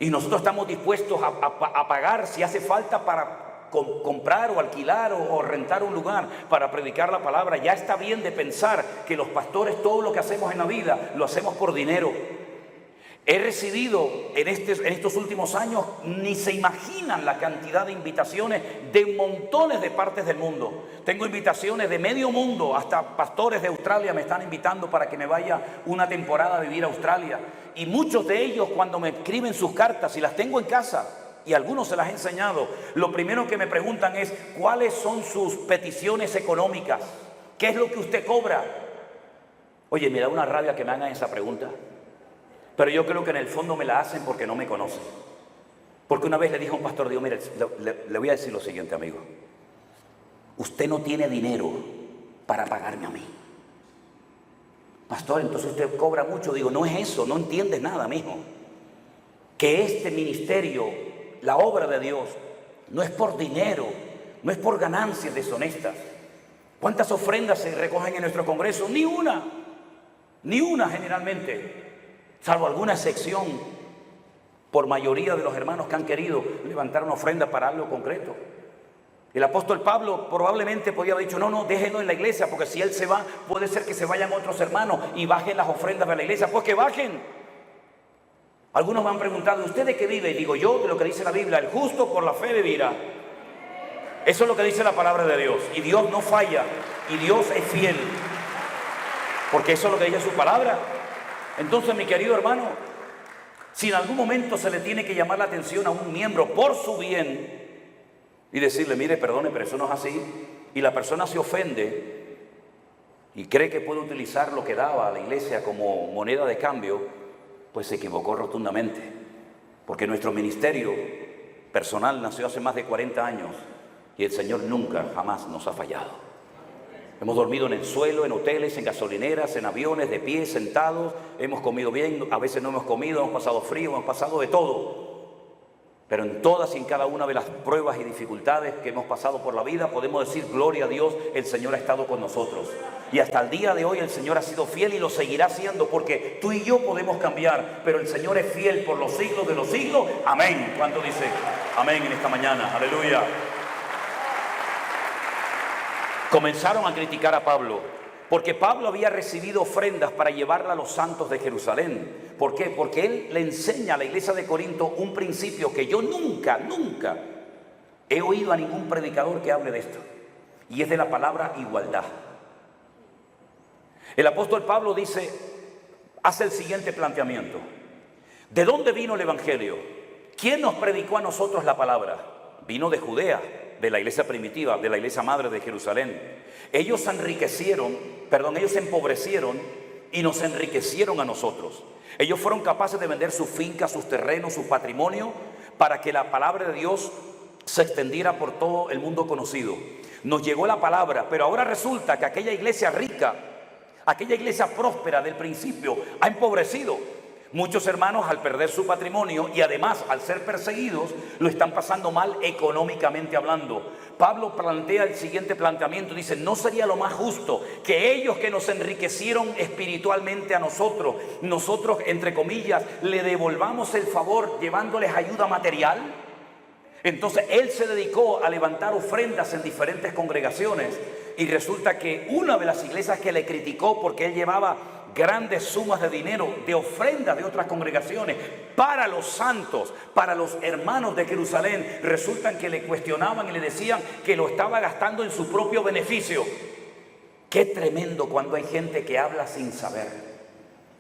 Y nosotros estamos dispuestos a pagar si hace falta para comprar o alquilar o rentar un lugar para predicar la palabra. Ya está bien de pensar que los pastores todo lo que hacemos en la vida lo hacemos por dinero. He recibido en estos últimos años, ni se imaginan la cantidad de invitaciones de montones de partes del mundo. Tengo invitaciones de medio mundo, hasta pastores de Australia me están invitando para que me vaya una temporada a vivir a Australia. Y muchos de ellos, cuando me escriben sus cartas y las tengo en casa, y algunos se las he enseñado, lo primero que me preguntan es, ¿cuáles son sus peticiones económicas? ¿Qué es lo que usted cobra? Oye, me da una rabia que me hagan esa pregunta, pero yo creo que en el fondo me la hacen porque no me conocen. Porque una vez le dije a un pastor, digo, mire, le voy a decir lo siguiente, amigo. Usted no tiene dinero para pagarme a mí. Pastor, entonces usted cobra mucho. Digo, no es eso, no entiendes nada, mijo. Que este ministerio, la obra de Dios, no es por dinero, no es por ganancias deshonestas. ¿Cuántas ofrendas se recogen en nuestro congreso? Ni una generalmente, salvo alguna excepción por mayoría de los hermanos que han querido levantar una ofrenda para algo concreto. El apóstol Pablo probablemente podía haber dicho, no, déjenlo en la iglesia, porque si él se va, puede ser que se vayan otros hermanos y bajen las ofrendas de la iglesia. Pues que bajen. Algunos me han preguntado, ¿usted de qué vive? Y digo, yo de lo que dice la Biblia, el justo por la fe vivirá. Eso es lo que dice la palabra de Dios. Y Dios no falla, y Dios es fiel, porque eso es lo que dice su palabra. Entonces, mi querido hermano, si en algún momento se le tiene que llamar la atención a un miembro por su bien y decirle, mire, perdone, pero eso no es así, y la persona se ofende y cree que puede utilizar lo que daba a la iglesia como moneda de cambio, pues se equivocó rotundamente, porque nuestro ministerio personal nació hace más de 40 años y el Señor nunca, jamás nos ha fallado. Hemos dormido en el suelo, en hoteles, en gasolineras, en aviones, de pie, sentados, hemos comido bien, a veces no hemos comido, hemos pasado frío, hemos pasado de todo. Pero en todas y en cada una de las pruebas y dificultades que hemos pasado por la vida, podemos decir, gloria a Dios, el Señor ha estado con nosotros. Y hasta el día de hoy el Señor ha sido fiel y lo seguirá siendo, porque tú y yo podemos cambiar, pero el Señor es fiel por los siglos de los siglos. Amén. ¿Cuánto dice amén en esta mañana? Aleluya. Comenzaron a criticar a Pablo, porque Pablo había recibido ofrendas para llevarla a los santos de Jerusalén. ¿Por qué? Porque él le enseña a la iglesia de Corinto un principio que yo nunca he oído a ningún predicador que hable de esto. y es de la palabra igualdad. El apóstol Pablo hace el siguiente planteamiento. ¿De dónde vino el evangelio? ¿Quién nos predicó a nosotros la palabra? Vino de Judea, de la iglesia primitiva, de la iglesia madre de Jerusalén. Ellos empobrecieron y nos enriquecieron a nosotros. Ellos fueron capaces de vender sus fincas, sus terrenos, su patrimonio, para que la palabra de Dios se extendiera por todo el mundo conocido. Nos llegó la palabra, pero ahora resulta que aquella iglesia rica, aquella iglesia próspera del principio, ha empobrecido. Muchos hermanos, al perder su patrimonio y además al ser perseguidos, lo están pasando mal económicamente hablando. Pablo plantea el siguiente planteamiento, dice: ¿no sería lo más justo que ellos que nos enriquecieron espiritualmente a nosotros, entre comillas, le devolvamos el favor llevándoles ayuda material? Entonces él se dedicó a levantar ofrendas en diferentes congregaciones, y resulta que una de las iglesias que le criticó porque él llevaba grandes sumas de dinero, de ofrendas de otras congregaciones para los santos, para los hermanos de Jerusalén, resultan que le cuestionaban y le decían que lo estaba gastando en su propio beneficio. Qué tremendo cuando hay gente que habla sin saber.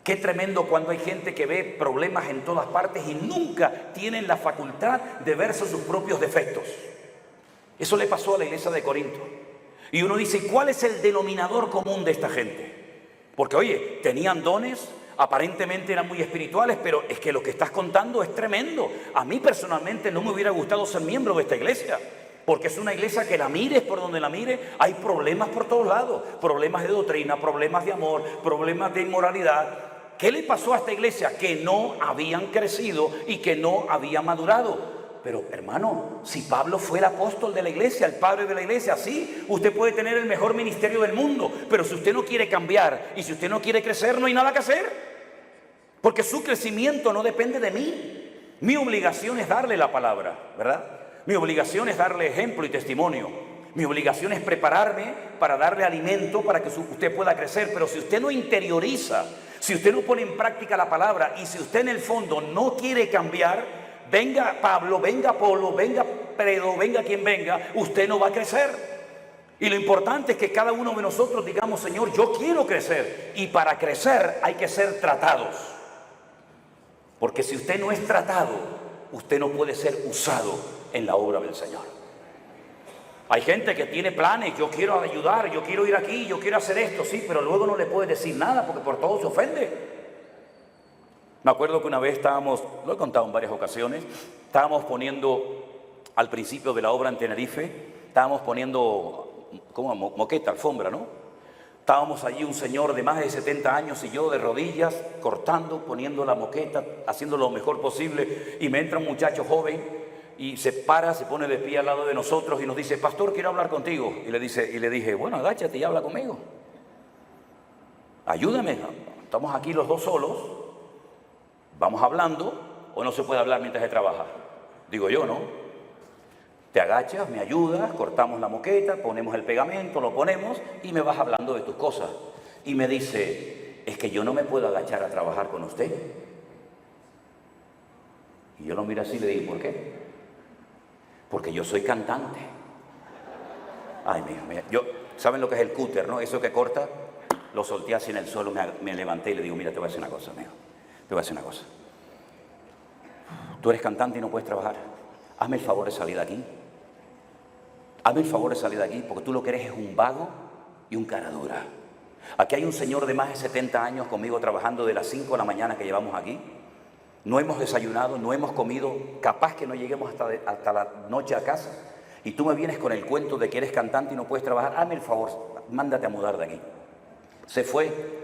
Qué tremendo cuando hay gente que ve problemas en todas partes y nunca tienen la facultad de verse sus propios defectos. Eso le pasó a la iglesia de Corinto. Y uno dice: ¿cuál es el denominador común de esta gente? Porque oye, tenían dones, aparentemente eran muy espirituales, pero es que lo que estás contando es tremendo. A mí personalmente no me hubiera gustado ser miembro de esta iglesia, porque es una iglesia que la mires por donde la mire, hay problemas por todos lados, problemas de doctrina, problemas de amor, problemas de inmoralidad. ¿Qué le pasó a esta iglesia? Que no habían crecido y que no habían madurado. Pero hermano, si Pablo fue el apóstol de la iglesia, el padre de la iglesia, sí, usted puede tener el mejor ministerio del mundo, pero si usted no quiere cambiar y si usted no quiere crecer, no hay nada que hacer, porque su crecimiento no depende de mí. Mi obligación es darle la palabra, ¿verdad? Mi obligación es darle ejemplo y testimonio. Mi obligación es prepararme para darle alimento para que usted pueda crecer. Pero si usted no interioriza, si usted no pone en práctica la palabra y si usted en el fondo no quiere cambiar, venga Pablo, venga Apolo, venga Pedro, venga quien venga, usted no va a crecer. Y lo importante es que cada uno de nosotros digamos: Señor, yo quiero crecer. Y para crecer hay que ser tratados. Porque si usted no es tratado, usted no puede ser usado en la obra del Señor. Hay gente que tiene planes: yo quiero ayudar, yo quiero ir aquí, yo quiero hacer esto, sí, pero luego no le puede decir nada porque por todo se ofende. Me acuerdo que una vez lo he contado en varias ocasiones, estábamos poniendo al principio de la obra en Tenerife, estábamos poniendo como moqueta, alfombra, ¿no? Estábamos allí un señor de más de 70 años y yo de rodillas, cortando, poniendo la moqueta, haciendo lo mejor posible, y me entra un muchacho joven y se para, se pone de pie al lado de nosotros y nos dice: pastor, quiero hablar contigo. Y le dije: bueno, agáchate y habla conmigo. Ayúdame, estamos aquí los dos solos. ¿Vamos hablando o no se puede hablar mientras se trabaja? Digo yo, ¿no? Te agachas, me ayudas, cortamos la moqueta, ponemos el pegamento, lo ponemos y me vas hablando de tus cosas. Y me dice: es que yo no me puedo agachar a trabajar con usted. Y yo lo miro así y le digo: ¿por qué? Porque yo soy cantante. Ay, mira, ¿saben lo que es el cúter, no? Eso que corta, lo solté así en el suelo, me levanté y le digo: mira, te voy a decir una cosa, amigo. Te voy a decir una cosa. Tú eres cantante y no puedes trabajar. Hazme el favor de salir de aquí. Hazme el favor de salir de aquí, porque tú lo que eres es un vago y un cara dura. Aquí hay un señor de más de 70 años conmigo trabajando de las 5 de la mañana que llevamos aquí. No hemos desayunado, no hemos comido, capaz que no lleguemos hasta la noche a casa. Y tú me vienes con el cuento de que eres cantante y no puedes trabajar. Hazme el favor, mándate a mudar de aquí. Se fue.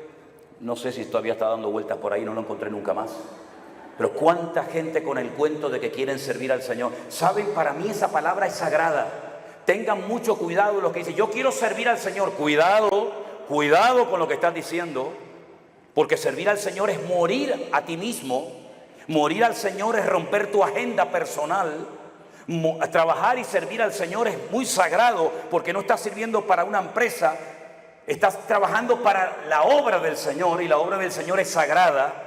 No sé si todavía está dando vueltas por ahí, no lo encontré nunca más. Pero cuánta gente con el cuento de que quieren servir al Señor. Saben, para mí esa palabra es sagrada. Tengan mucho cuidado los que dicen: yo quiero servir al Señor. Cuidado con lo que estás diciendo, porque servir al Señor es morir a ti mismo. Morir al Señor es romper tu agenda personal. Trabajar y servir al Señor es muy sagrado, porque no estás sirviendo para una empresa. Estás trabajando para la obra del Señor, y la obra del Señor es sagrada.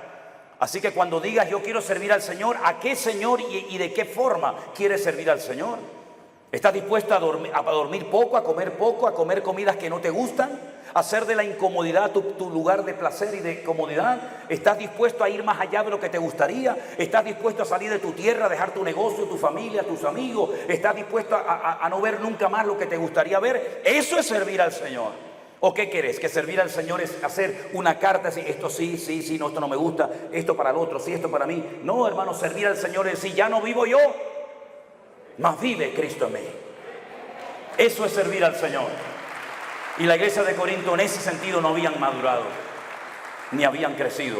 Así que cuando digas: yo quiero servir al Señor, ¿a qué Señor y de qué forma quieres servir al Señor? ¿Estás dispuesto a dormir poco, a comer comidas que no te gustan? ¿A hacer de la incomodidad tu lugar de placer y de comodidad? ¿Estás dispuesto a ir más allá de lo que te gustaría? ¿Estás dispuesto a salir de tu tierra, a dejar tu negocio, tu familia, tus amigos? ¿Estás dispuesto a no ver nunca más lo que te gustaría ver? Eso es servir al Señor. ¿O qué querés? Que servir al Señor es hacer una carta así, esto sí, no, esto no me gusta, esto para el otro, sí, esto para mí. No, hermano, servir al Señor es decir, ya no vivo yo, mas vive Cristo en mí. Eso es servir al Señor. Y la iglesia de Corinto en ese sentido no habían madurado, ni habían crecido.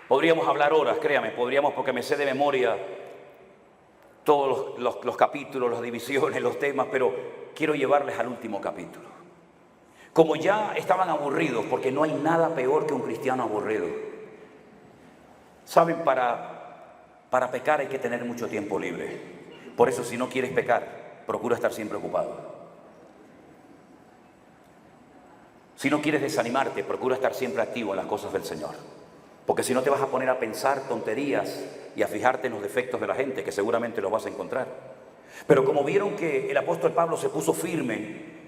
Podríamos hablar horas, créame, podríamos, porque me sé de memoria todos los capítulos, las divisiones, los temas, pero quiero llevarles al último capítulo. Como ya estaban aburridos, porque no hay nada peor que un cristiano aburrido. Saben, para pecar hay que tener mucho tiempo libre. Por eso, si no quieres pecar, procura estar siempre ocupado. Si no quieres desanimarte, procura estar siempre activo en las cosas del Señor. Porque si no te vas a poner a pensar tonterías y a fijarte en los defectos de la gente, que seguramente los vas a encontrar. Pero como vieron que el apóstol Pablo se puso firme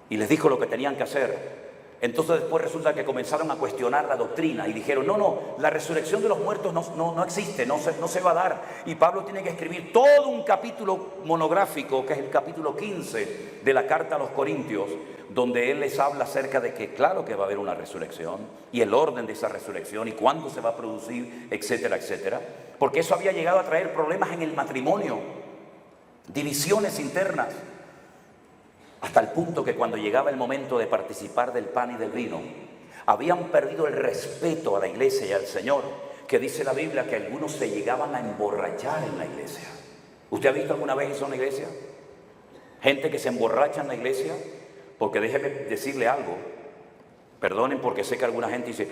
y les dijo lo que tenían que hacer, entonces después resulta que comenzaron a cuestionar la doctrina y dijeron, no, la resurrección de los muertos no existe, no se va a dar. Y Pablo tiene que escribir todo un capítulo monográfico, que es el capítulo 15 de la carta a los Corintios, donde él les habla acerca de que claro que va a haber una resurrección y el orden de esa resurrección y cuándo se va a producir, etcétera, etcétera. Porque eso había llegado a traer problemas en el matrimonio, divisiones internas. Hasta el punto que cuando llegaba el momento de participar del pan y del vino, habían perdido el respeto a la iglesia y al Señor, que dice la Biblia que algunos se llegaban a emborrachar en la iglesia. ¿Usted ha visto alguna vez eso en la iglesia? Gente que se emborracha en la iglesia, porque déjeme decirle algo, perdonen porque sé que alguna gente dice,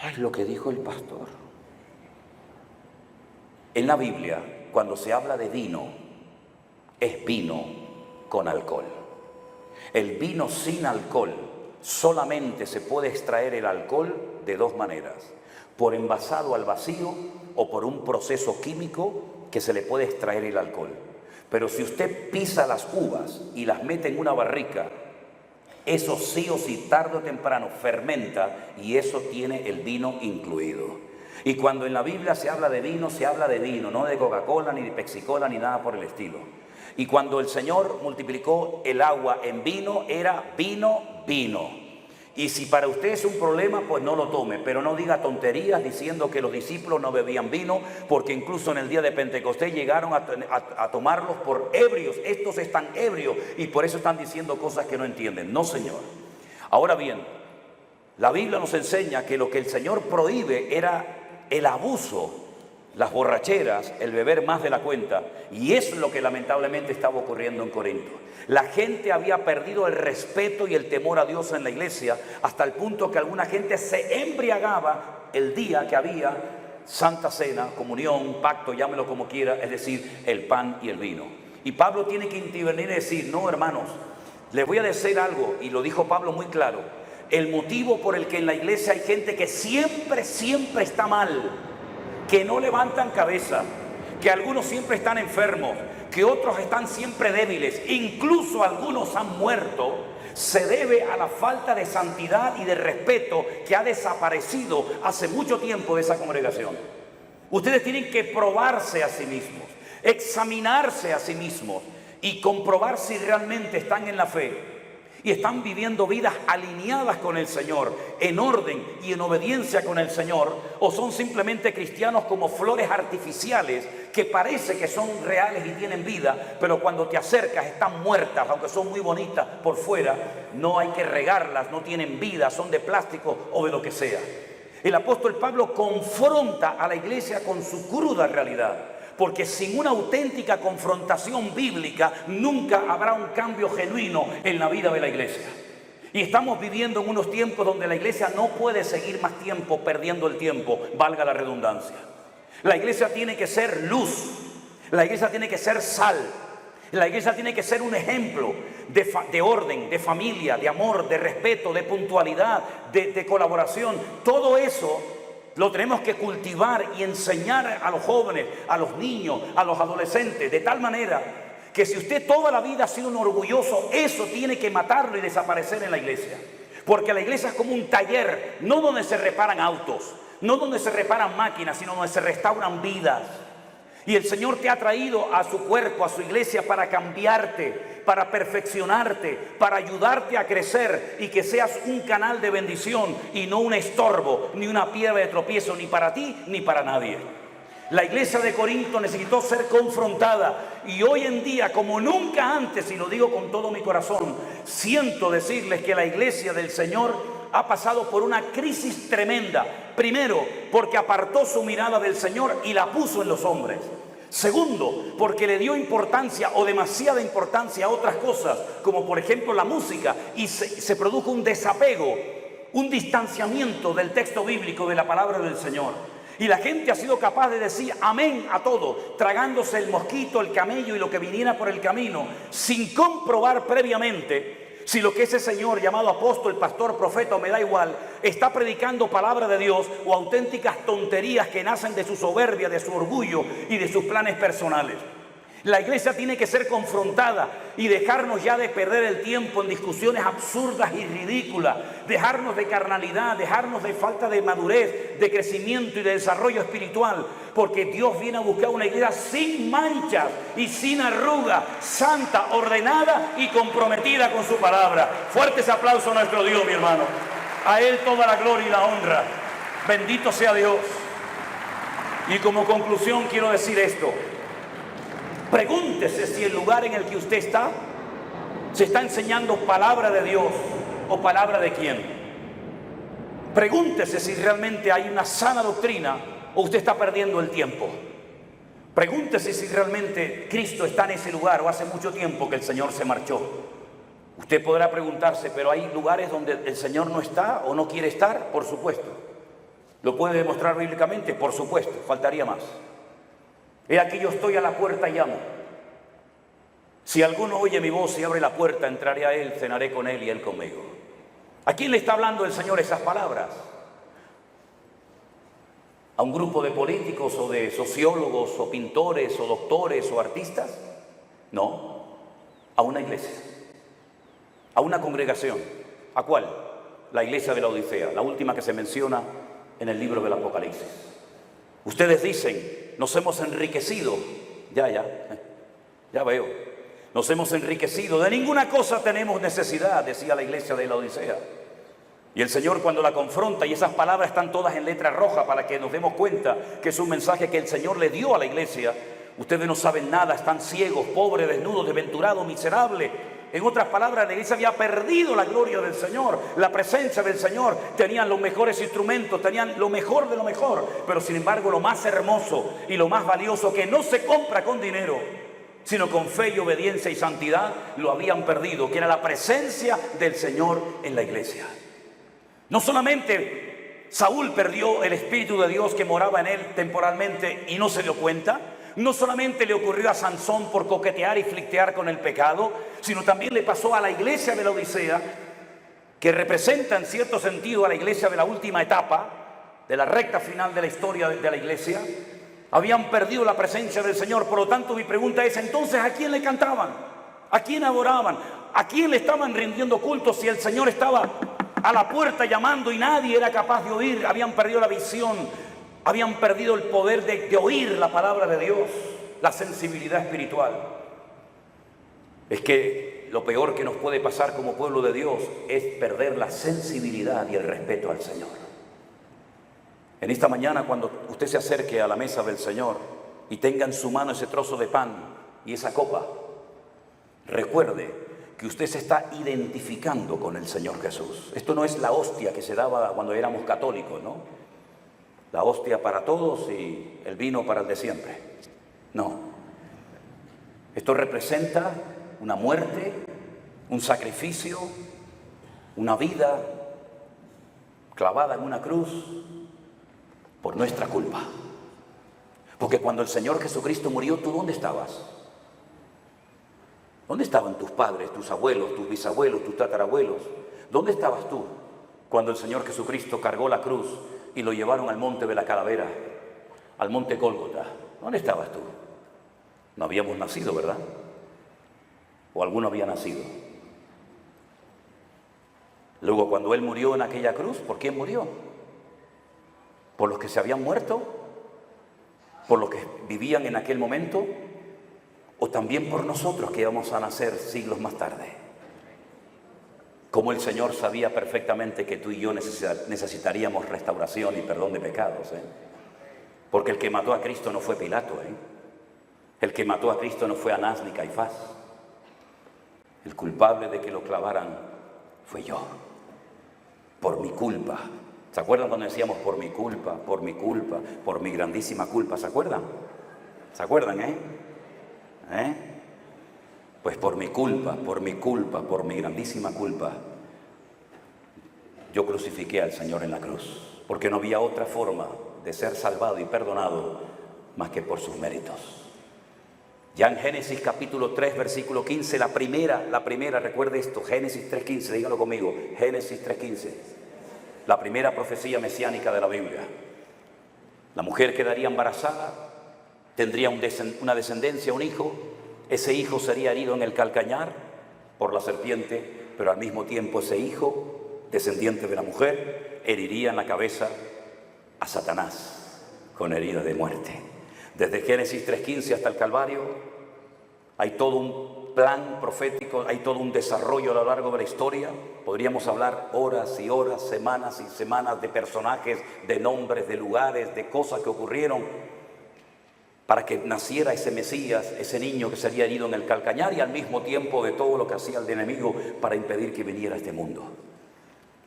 ¡ay, lo que dijo el pastor! En la Biblia, cuando se habla de vino, es vino con alcohol. El vino sin alcohol, solamente se puede extraer el alcohol de dos maneras: por envasado al vacío o por un proceso químico que se le puede extraer el alcohol. Pero si usted pisa las uvas y las mete en una barrica, eso sí o sí, tarde o temprano, fermenta y eso tiene el vino incluido. Y cuando en la Biblia se habla de vino, no de Coca-Cola, ni de Pepsi-Cola, ni nada por el estilo. Y cuando el Señor multiplicó el agua en vino, era vino. Y si para usted es un problema, pues no lo tome, pero no diga tonterías diciendo que los discípulos no bebían vino, porque incluso en el día de Pentecostés llegaron a tomarlos por ebrios. Estos están ebrios y por eso están diciendo cosas que no entienden. No, Señor. Ahora bien, la Biblia nos enseña que lo que el Señor prohíbe era el abuso, las borracheras, el beber más de la cuenta. Y eso es lo que lamentablemente estaba ocurriendo en Corinto. La gente había perdido el respeto y el temor a Dios en la iglesia, hasta el punto que alguna gente se embriagaba el día que había Santa Cena, comunión, pacto, llámelo como quiera, es decir, el pan y el vino. Y Pablo tiene que intervenir y decir, no, hermanos, les voy a decir algo, y lo dijo Pablo muy claro: el motivo por el que en la iglesia hay gente que siempre está mal, que no levantan cabeza, que algunos siempre están enfermos, que otros están siempre débiles, incluso algunos han muerto, se debe a la falta de santidad y de respeto que ha desaparecido hace mucho tiempo de esa congregación. Ustedes tienen que probarse a sí mismos, examinarse a sí mismos y comprobar si realmente están en la fe y están viviendo vidas alineadas con el Señor, en orden y en obediencia con el Señor, o son simplemente cristianos como flores artificiales que parece que son reales y tienen vida, pero cuando te acercas están muertas, aunque son muy bonitas por fuera, no hay que regarlas, no tienen vida, son de plástico o de lo que sea. El apóstol Pablo confronta a la iglesia con su cruda realidad, porque sin una auténtica confrontación bíblica nunca habrá un cambio genuino en la vida de la iglesia. Y estamos viviendo en unos tiempos donde la iglesia no puede seguir más tiempo perdiendo el tiempo, valga la redundancia. La iglesia tiene que ser luz, la iglesia tiene que ser sal, la iglesia tiene que ser un ejemplo de orden, de familia, de amor, de respeto, de puntualidad, de colaboración. Todo eso lo tenemos que cultivar y enseñar a los jóvenes, a los niños, a los adolescentes, de tal manera que si usted toda la vida ha sido un orgulloso, eso tiene que matarlo y desaparecer en la iglesia. Porque la iglesia es como un taller, no donde se reparan autos, no donde se reparan máquinas, sino donde se restauran vidas. Y el Señor te ha traído a su cuerpo, a su iglesia, para cambiarte, para perfeccionarte, para ayudarte a crecer y que seas un canal de bendición y no un estorbo, ni una piedra de tropiezo, ni para ti ni para nadie. La iglesia de Corinto necesitó ser confrontada y hoy en día, como nunca antes, y lo digo con todo mi corazón, siento decirles que la iglesia del Señor ha pasado por una crisis tremenda. Primero, porque apartó su mirada del Señor y la puso en los hombres. Segundo, porque le dio importancia o demasiada importancia a otras cosas, como por ejemplo la música, y se produjo un desapego, un distanciamiento del texto bíblico, de la palabra del Señor. Y la gente ha sido capaz de decir amén a todo, tragándose el mosquito, el camello y lo que viniera por el camino, sin comprobar previamente si lo que ese señor llamado apóstol, pastor, profeta, o me da igual, está predicando palabra de Dios o auténticas tonterías que nacen de su soberbia, de su orgullo y de sus planes personales. La iglesia tiene que ser confrontada y dejarnos ya de perder el tiempo en discusiones absurdas y ridículas, dejarnos de carnalidad, dejarnos de falta de madurez, de crecimiento y de desarrollo espiritual, porque Dios viene a buscar una iglesia sin manchas y sin arruga, santa, ordenada y comprometida con su palabra. Fuertes aplausos a nuestro Dios, mi hermano. A Él toda la gloria y la honra. Bendito sea Dios. Y como conclusión quiero decir esto. Pregúntese si el lugar en el que usted está se está enseñando palabra de Dios o palabra de quién. Pregúntese si realmente hay una sana doctrina o usted está perdiendo el tiempo. Pregúntese si realmente Cristo está en ese lugar o hace mucho tiempo que el Señor se marchó. Usted podrá preguntarse, pero hay lugares donde el Señor no está o no quiere estar, por supuesto. ¿Lo puede demostrar bíblicamente? Por supuesto, faltaría más. He aquí yo estoy a la puerta y llamo. Si alguno oye mi voz y abre la puerta, entraré a él, cenaré con él y él conmigo. ¿A quién le está hablando el Señor esas palabras? ¿A un grupo de políticos o de sociólogos o pintores o doctores o artistas? No, a una iglesia, a una congregación. ¿A cuál? La iglesia de la Odisea, la última que se menciona en el libro del Apocalipsis. Ustedes dicen, nos hemos enriquecido. Ya veo. Nos hemos enriquecido. De ninguna cosa tenemos necesidad, decía la iglesia de la Odisea. Y el Señor, cuando la confronta, y esas palabras están todas en letra roja para que nos demos cuenta que es un mensaje que el Señor le dio a la iglesia. Ustedes no saben nada, están ciegos, pobres, desnudos, desventurados, miserables. En otras palabras, la iglesia había perdido la gloria del Señor, la presencia del Señor. Tenían los mejores instrumentos, tenían lo mejor de lo mejor. Pero sin embargo, lo más hermoso y lo más valioso, que no se compra con dinero, sino con fe y obediencia y santidad, lo habían perdido, que era la presencia del Señor en la iglesia. No solamente Saúl perdió el Espíritu de Dios que moraba en él temporalmente y no se dio cuenta. No solamente le ocurrió a Sansón por coquetear y flirtear con el pecado, sino también le pasó a la iglesia de la Odisea, que representa en cierto sentido a la iglesia de la última etapa, de la recta final de la historia de la iglesia. Habían perdido la presencia del Señor. Por lo tanto, mi pregunta es, entonces, ¿a quién le cantaban? ¿A quién adoraban? ¿A quién le estaban rindiendo culto si el Señor estaba a la puerta llamando y nadie era capaz de oír? Habían perdido la visión. Habían perdido el poder de oír la palabra de Dios, la sensibilidad espiritual. Es que lo peor que nos puede pasar como pueblo de Dios es perder la sensibilidad y el respeto al Señor. En esta mañana, cuando usted se acerque a la mesa del Señor y tenga en su mano ese trozo de pan y esa copa, recuerde que usted se está identificando con el Señor Jesús. Esto no es la hostia que se daba cuando éramos católicos, ¿no? La hostia para todos y el vino para el de siempre. No. Esto representa una muerte, un sacrificio, una vida clavada en una cruz por nuestra culpa. Porque cuando el Señor Jesucristo murió, ¿tú dónde estabas? ¿Dónde estaban tus padres, tus abuelos, tus bisabuelos, tus tatarabuelos? ¿Dónde estabas tú cuando el Señor Jesucristo cargó la cruz y lo llevaron al monte de la calavera, al monte Gólgota? ¿Dónde estabas tú? No habíamos nacido, ¿verdad? o alguno había nacido. Luego, cuando Él murió en aquella cruz, ¿por quién murió? ¿Por los que se habían muerto? ¿Por los que vivían en aquel momento? ¿O también por nosotros que íbamos a nacer siglos más tarde? Como el Señor sabía perfectamente que tú y yo necesitaríamos restauración y perdón de pecados, Porque el que mató a Cristo no fue Pilato, El que mató a Cristo no fue Anás ni Caifás. El culpable de que lo clavaran fue yo, por mi culpa. ¿Se acuerdan cuando decíamos por mi culpa, por mi culpa, por mi grandísima culpa? ¿Se acuerdan? ¿Se acuerdan, Pues por mi culpa, por mi culpa, por mi grandísima culpa, yo crucifiqué al Señor en la cruz, porque no había otra forma de ser salvado y perdonado más que por sus méritos. Ya en Génesis capítulo 3, versículo 15, la primera, recuerde esto, Génesis 3:15, dígalo conmigo, Génesis 3:15, la primera profecía mesiánica de la Biblia. La mujer quedaría embarazada, tendría una descendencia, un hijo. Ese hijo sería herido en el calcañar por la serpiente, pero al mismo tiempo ese hijo, descendiente de la mujer, heriría en la cabeza a Satanás con herida de muerte. Desde Génesis 3:15 hasta el Calvario hay todo un plan profético, hay todo un desarrollo a lo largo de la historia. Podríamos hablar horas y horas, semanas y semanas de personajes, de nombres, de lugares, de cosas que ocurrieron para que naciera ese Mesías, ese niño que sería herido en el calcañar, y al mismo tiempo de todo lo que hacía el enemigo para impedir que viniera a este mundo.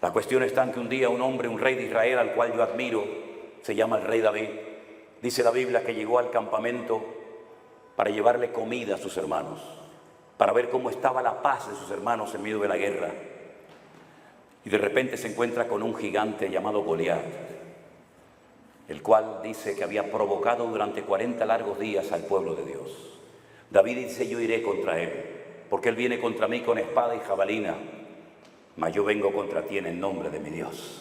La cuestión está en que un día un hombre, un rey de Israel al cual yo admiro, se llama el rey David. Dice la Biblia que llegó al campamento para llevarle comida a sus hermanos, para ver cómo estaba la paz de sus hermanos en medio de la guerra. Y de repente se encuentra con un gigante llamado Goliat, el cual dice que había provocado durante 40 largos días al pueblo de Dios. David dice: yo iré contra él, porque él viene contra mí con espada y jabalina, mas yo vengo contra ti en el nombre de mi Dios.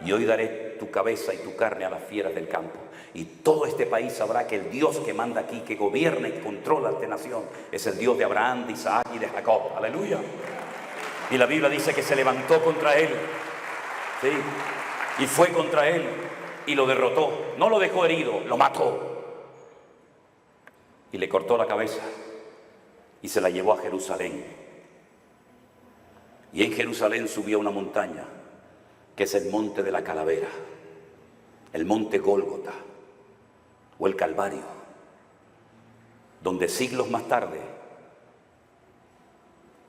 Y hoy daré tu cabeza y tu carne a las fieras del campo. Y todo este país sabrá que el Dios que manda aquí, que gobierna y controla esta nación, es el Dios de Abraham, de Isaac y de Jacob. Aleluya. Y la Biblia dice que se levantó contra él, ¿sí? Y fue contra él y lo derrotó. No lo dejó herido, lo mató. Y le cortó la cabeza y se la llevó a Jerusalén. Y en Jerusalén subió a una montaña, que es el monte de la calavera, el monte Gólgota o el Calvario, donde siglos más tarde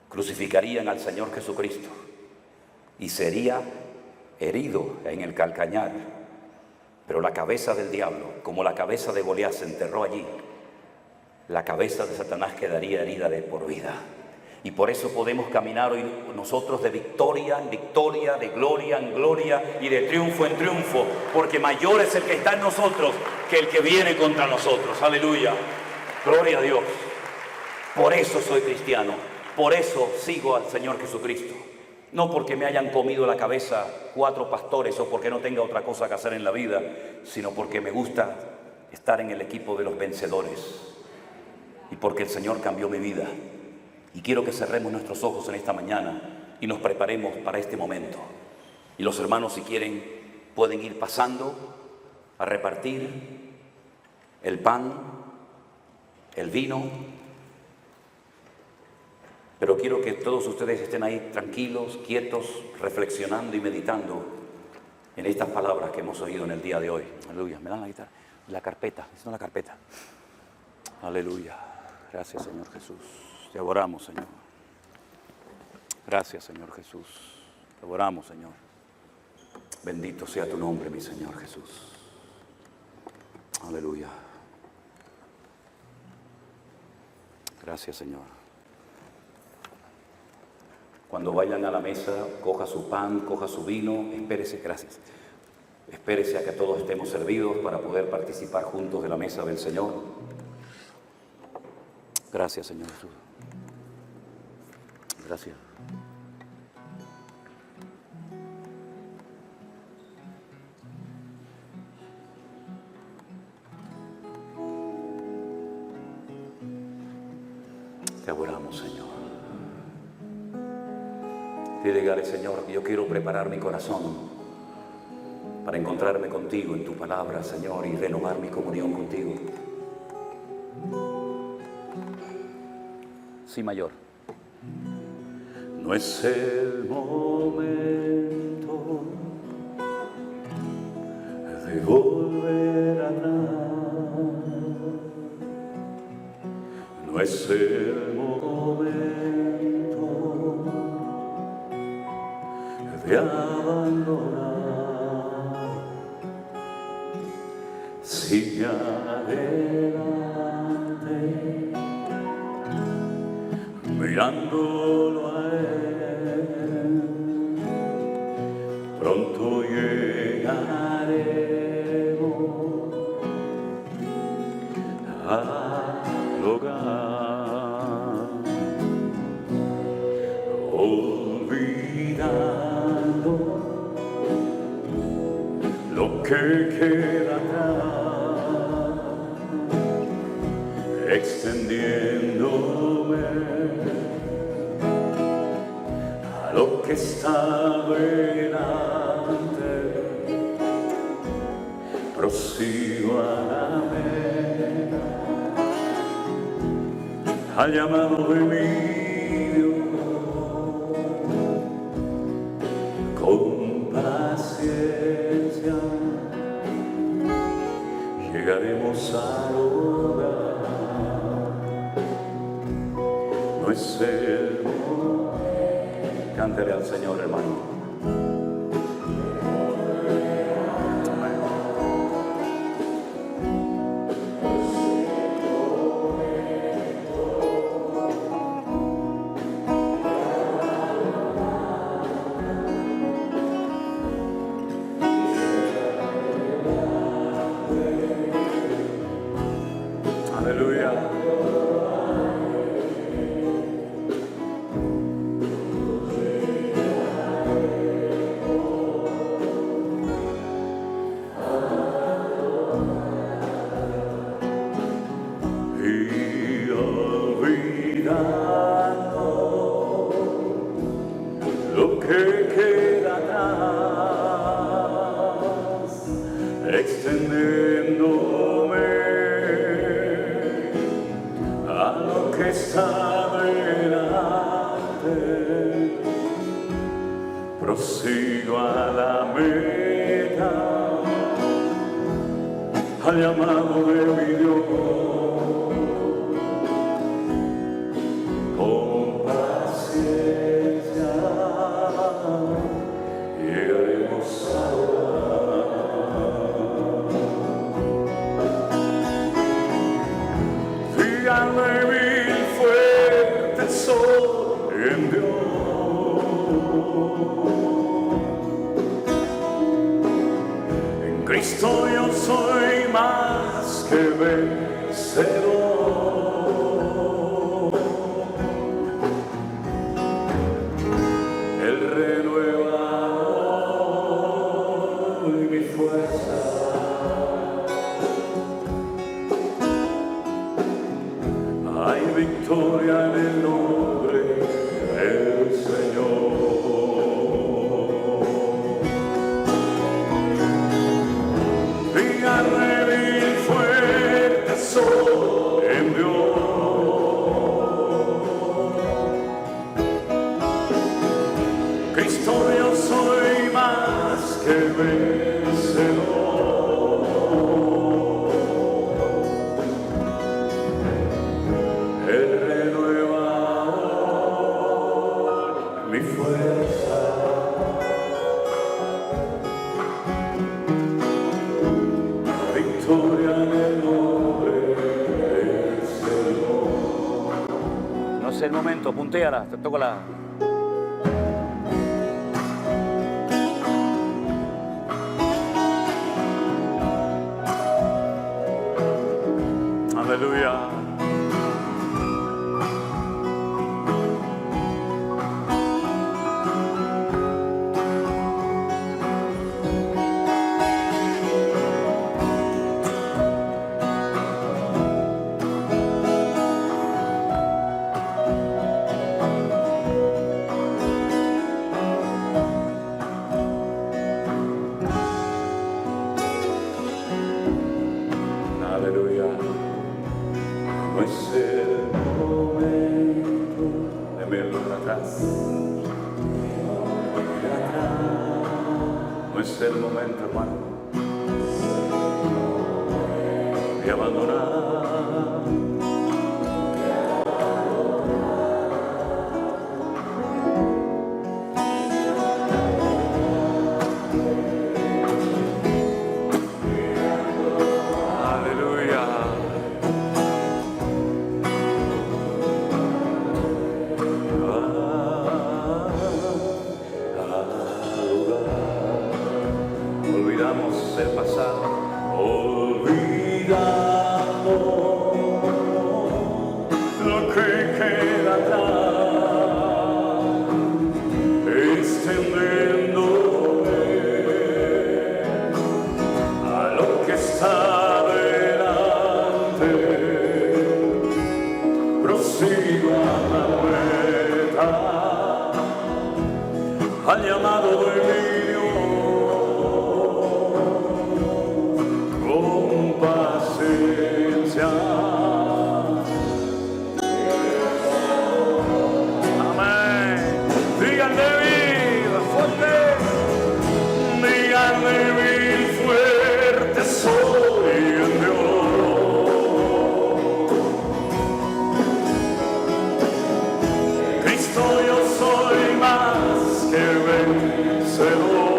crucificarían al Señor Jesucristo y sería herido en el calcañar, pero la cabeza del diablo, como la cabeza de Goliat se enterró allí, la cabeza de Satanás quedaría herida de por vida. Y por eso podemos caminar hoy nosotros de victoria en victoria, de gloria en gloria y de triunfo en triunfo, porque mayor es el que está en nosotros que el que viene contra nosotros. Aleluya, gloria a Dios. Por eso soy cristiano, por eso sigo al Señor Jesucristo. No porque me hayan comido la cabeza 4 pastores o porque no tenga otra cosa que hacer en la vida, sino porque me gusta estar en el equipo de los vencedores y porque el Señor cambió mi vida. Y quiero que cerremos nuestros ojos en esta mañana y nos preparemos para este momento. Y los hermanos, si quieren, pueden ir pasando a repartir el pan, el vino. Pero quiero que todos ustedes estén ahí tranquilos, quietos, reflexionando y meditando en estas palabras que hemos oído en el día de hoy. Aleluya. Me dan la guitarra, la carpeta, la carpeta. Aleluya. Gracias, Señor Jesús. Te adoramos, Señor. Gracias, Señor Jesús. Te adoramos, Señor. Bendito sea tu nombre, mi Señor Jesús. Aleluya. Gracias, Señor. Cuando vayan a la mesa, coja su pan, coja su vino, espérese, gracias. Espérese a que todos estemos servidos para poder participar juntos de la mesa del Señor. Gracias, Señor Jesús. Gracias. Te adoramos, Señor. Dígale, Señor, que yo quiero preparar mi corazón para encontrarme contigo en tu palabra, Señor, y renovar mi comunión contigo. Sí, mayor. No es el momento de volver atrás. No es el momento de abandonar. Sigue adelante, mirándolo a Él. Pronto llegaremos al hogar, olvidando lo que queda atrás, extendiéndome a lo que está delante. Prosigo a la meta, al llamado de mi Dios, con paciencia llegaremos al hogar. No es el momento. Cántele al Señor, hermano. Aleluya. Y olvidando lo que queda atrás, extendiéndome a lo que está delante, prosigo a la meta, al llamado de mi Dios, con paciencia llegaremos díganme mil fuertes soy en Dios. En Cristo yo soy más que vencedor. Él renueva hoy mi fuerza. Hay victoria en el nombre del Señor. Díganme mil fuertes soy en Dios. Cristo yo soy más que vencedor. Él renueva hoy mi fuerza. Victoria en el nombre del Señor. No sé el momento, puntéala, te toco la. Aleluya. atrás. No es el momento, hermano, de abandonar. El pasado, olvidando lo que queda atrás, extendiéndome a lo que está delante, prosigo a la meta, al llamado de mi paciencia. Amén. Díganle vida fuerte, díganle bien fuerte, soy el Dios. Cristo, yo soy más que vencedor.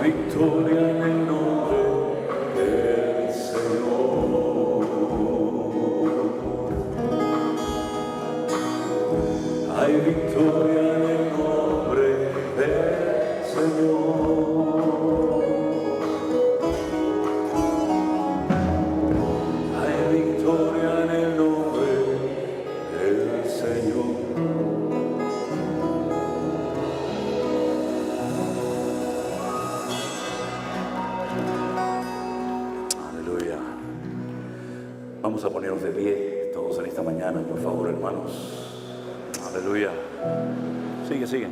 Victoria en el nombre del Señor. Hay victoria en el nombre del Señor. Hay victoria en el nombre del Señor. Vamos a ponernos de pie todos en esta mañana, por favor, hermanos. Aleluya. Sigue, sigue.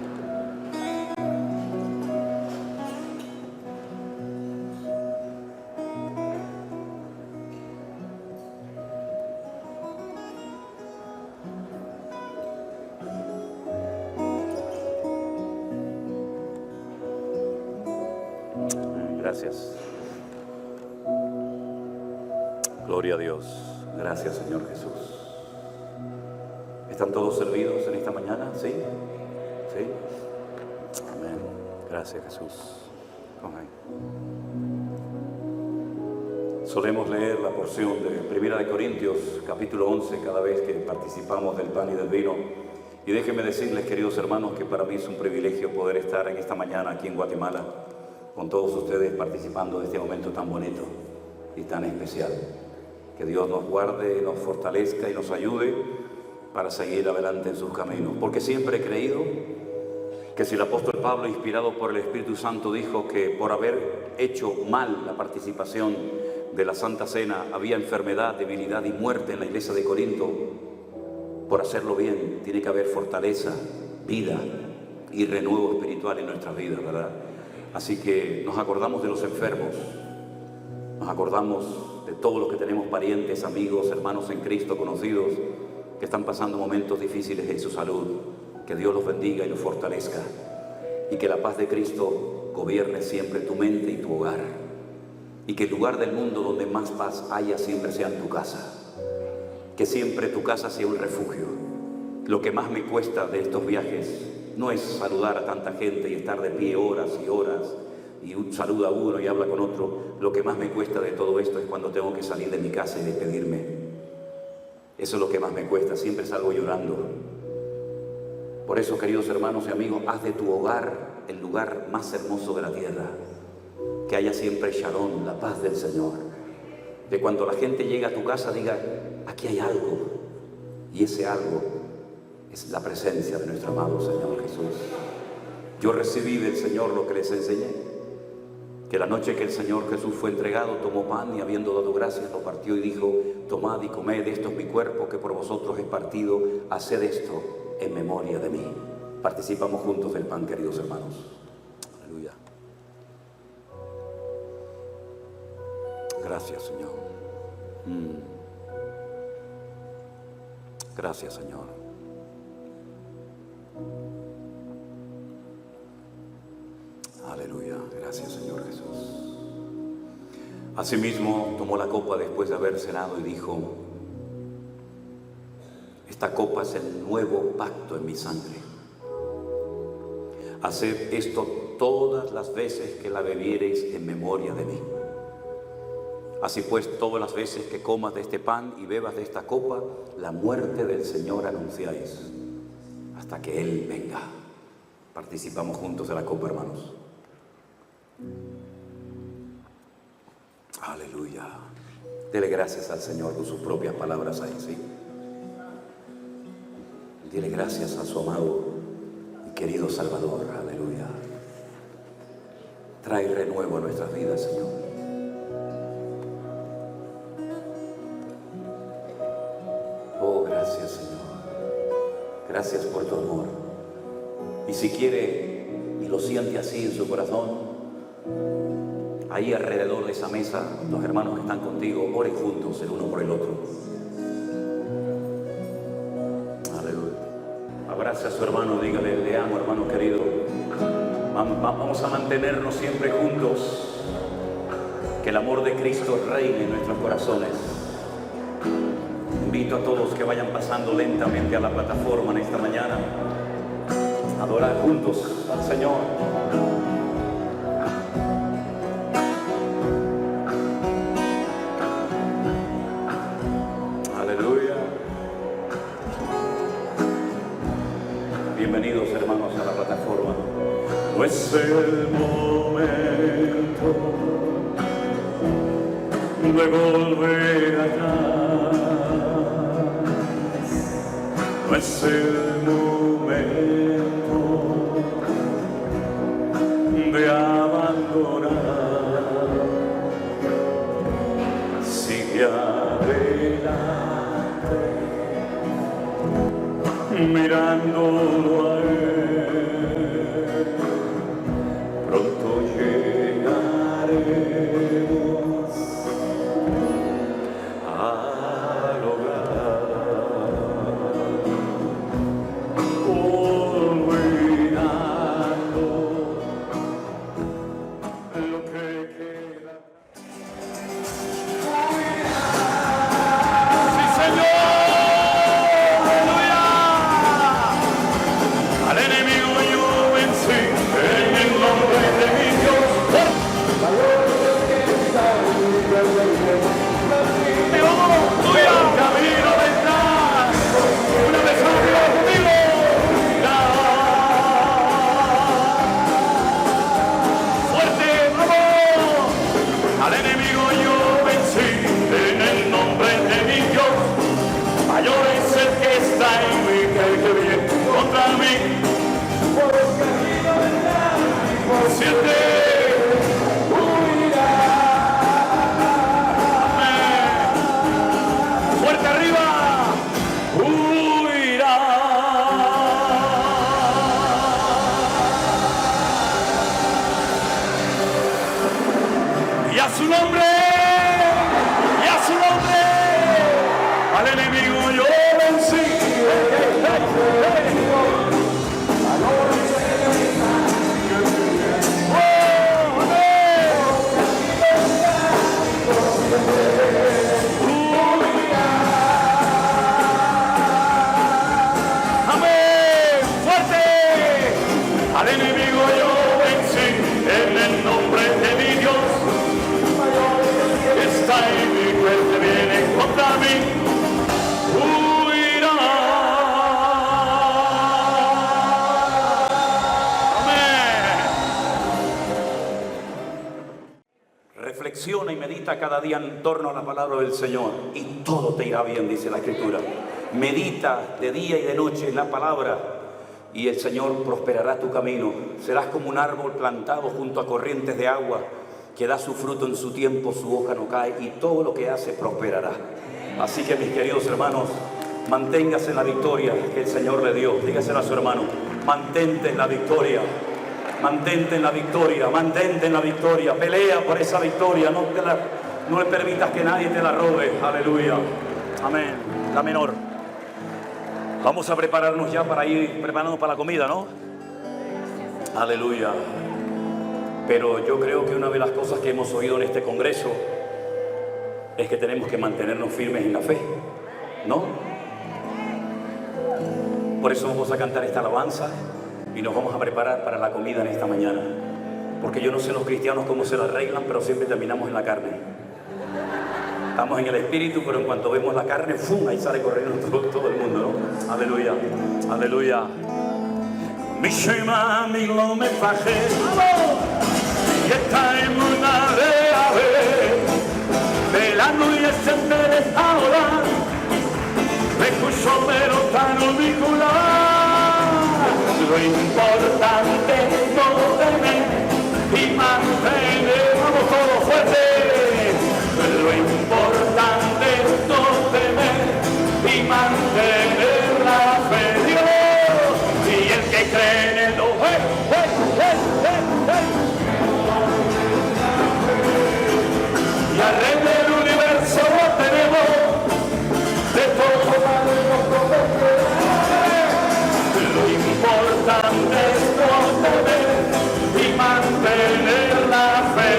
Gracias. Gloria a Dios. Gracias, Señor Jesús. ¿Están todos servidos en esta mañana? ¿Sí? ¿Sí? Amén. Gracias, Jesús. Amén. Solemos leer la porción de 1 Corintios, capítulo 11, cada vez que participamos del pan y del vino. Y déjenme decirles, queridos hermanos, que para mí es un privilegio poder estar en esta mañana aquí en Guatemala, con todos ustedes participando de este momento tan bonito y tan especial. Que Dios nos guarde, nos fortalezca y nos ayude para seguir adelante en sus caminos. Porque siempre he creído que si el apóstol Pablo, inspirado por el Espíritu Santo, dijo que por haber hecho mal la participación de la Santa Cena había enfermedad, debilidad y muerte en la iglesia de Corinto, por hacerlo bien tiene que haber fortaleza, vida y renuevo espiritual en nuestras vidas, ¿verdad? Así que nos acordamos de los enfermos, nos acordamos de todos los que tenemos parientes, amigos, hermanos en Cristo, conocidos, que están pasando momentos difíciles en su salud. Que Dios los bendiga y los fortalezca. Y que la paz de Cristo gobierne siempre tu mente y tu hogar. Y que el lugar del mundo donde más paz haya siempre sea en tu casa. Que siempre tu casa sea un refugio. Lo que más me cuesta de estos viajes no es saludar a tanta gente y estar de pie horas y horas saluda a uno y habla con otro. Lo que más me cuesta de todo esto es cuando tengo que salir de mi casa y despedirme. Eso es lo que más me cuesta, siempre salgo llorando. Por eso, queridos hermanos y amigos, haz de tu hogar el lugar más hermoso de la tierra. Que haya siempre Shalom, la paz del Señor. De cuando la gente llega a tu casa diga, aquí hay algo. Y ese algo es la presencia de nuestro amado Señor Jesús. Yo recibí del Señor lo que les enseñé. Que la noche que el Señor Jesús fue entregado, tomó pan y habiendo dado gracias, lo partió y dijo, tomad y comed, esto es mi cuerpo que por vosotros es partido, haced esto en memoria de mí. Participamos juntos del pan, queridos hermanos. Aleluya. Gracias, Señor. Gracias, Señor. Aleluya. Gracias, Señor Jesús. Asimismo, tomó la copa después de haber cenado y dijo, esta copa es el nuevo pacto en mi sangre. Haced esto todas las veces que la bebiereis en memoria de mí. Así pues, todas las veces que comas de este pan y bebas de esta copa, la muerte del Señor anunciáis, hasta que Él venga. Participamos juntos de la copa, hermanos. Aleluya. Dele gracias al Señor con sus propias palabras ahí, ¿sí? Dile gracias a su amado y querido Salvador. Aleluya. Trae renuevo a nuestras vidas, Señor. Oh, gracias, Señor. Gracias por tu amor. Y si quiere y lo siente así en su corazón, ahí alrededor de esa mesa, los hermanos que están contigo, oren juntos el uno por el otro. Aleluya. Abrace a su hermano, dígale, le amo, hermano querido. Vamos a mantenernos siempre juntos. Que el amor de Cristo reine en nuestros corazones. Invito a todos que vayan pasando lentamente a la plataforma en esta mañana. Adorar juntos al Señor. Aleluya. Bienvenidos, hermanos, a la plataforma. No es el momento de volver atrás. No es el momento de abandonar. Sigue adelante, mirándolo a Él. Pronto llegaremos al hogar. Olvidando lo que queda. ¡Sí, Señor! ¡Aleluya! Al enemigo yo vencí en el nombre de mi Dios. ¡Aleluya! Camino detrás, una vez arriba conmigo. Fuerte, vamos. Al enemigo yo vencí en el nombre de mi Dios. Mayor es el que está en mí que el que viene contra mí. Siente, huirá. Amén. Fuerte arriba, huirá. Y a su nombre, y a su nombre, al enemigo yo vencí. Amén, fuerte, al enemigo yo vencí en el nombre reflexiona y medita cada día en torno a la palabra del Señor y todo te irá bien, dice la Escritura. Medita de día y de noche en la palabra y el Señor prosperará tu camino. Serás como un árbol plantado junto a corrientes de agua que da su fruto en su tiempo, su hoja no cae y todo lo que hace prosperará. Así que, mis queridos hermanos, manténgase en la victoria que el Señor le dio. Dígaselo a su hermano, mantente en la victoria. Mantente en la victoria, mantente en la victoria, pelea por esa victoria, no le permitas que nadie te la robe, aleluya, amén. La menor. Vamos a prepararnos ya para ir preparando para la comida, ¿no? Aleluya. Pero yo creo que una de las cosas que hemos oído en este congreso es que tenemos que mantenernos firmes en la fe, ¿no? Por eso vamos a cantar esta alabanza y nos vamos a preparar para la comida en esta mañana. Porque yo no sé los cristianos cómo se la arreglan, pero siempre terminamos en la carne. Estamos en el espíritu, pero en cuanto vemos la carne, ¡fum!, ahí sale corriendo todo el mundo, ¿no? Aleluya, aleluya. Mi shema, mi lo me faje, y está en una de ave, velando y extender ahora, me escucho pero tan vincular. Lo importante es no temer y mantener, vamos todos fuertes. Lo importante es no temer y mantener la fe, Dios. Y el que cree en el y al rey del universo lo tenemos, de todo valemos proteger. Lo importante es no temer y mantener la fe.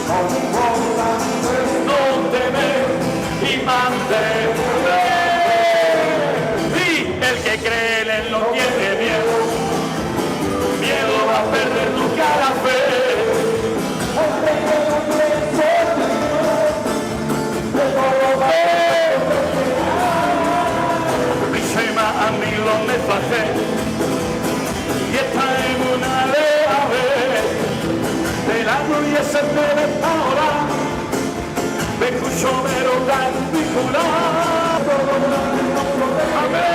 Lo importante es no temer y mantener. Y el que cree en él no tiene miedo. Miedo va a perder nunca la fe. Mi shema a mí lo me pasé y está en una de ave de la y ese te ahora me escucho pero tan vinculado. Amén.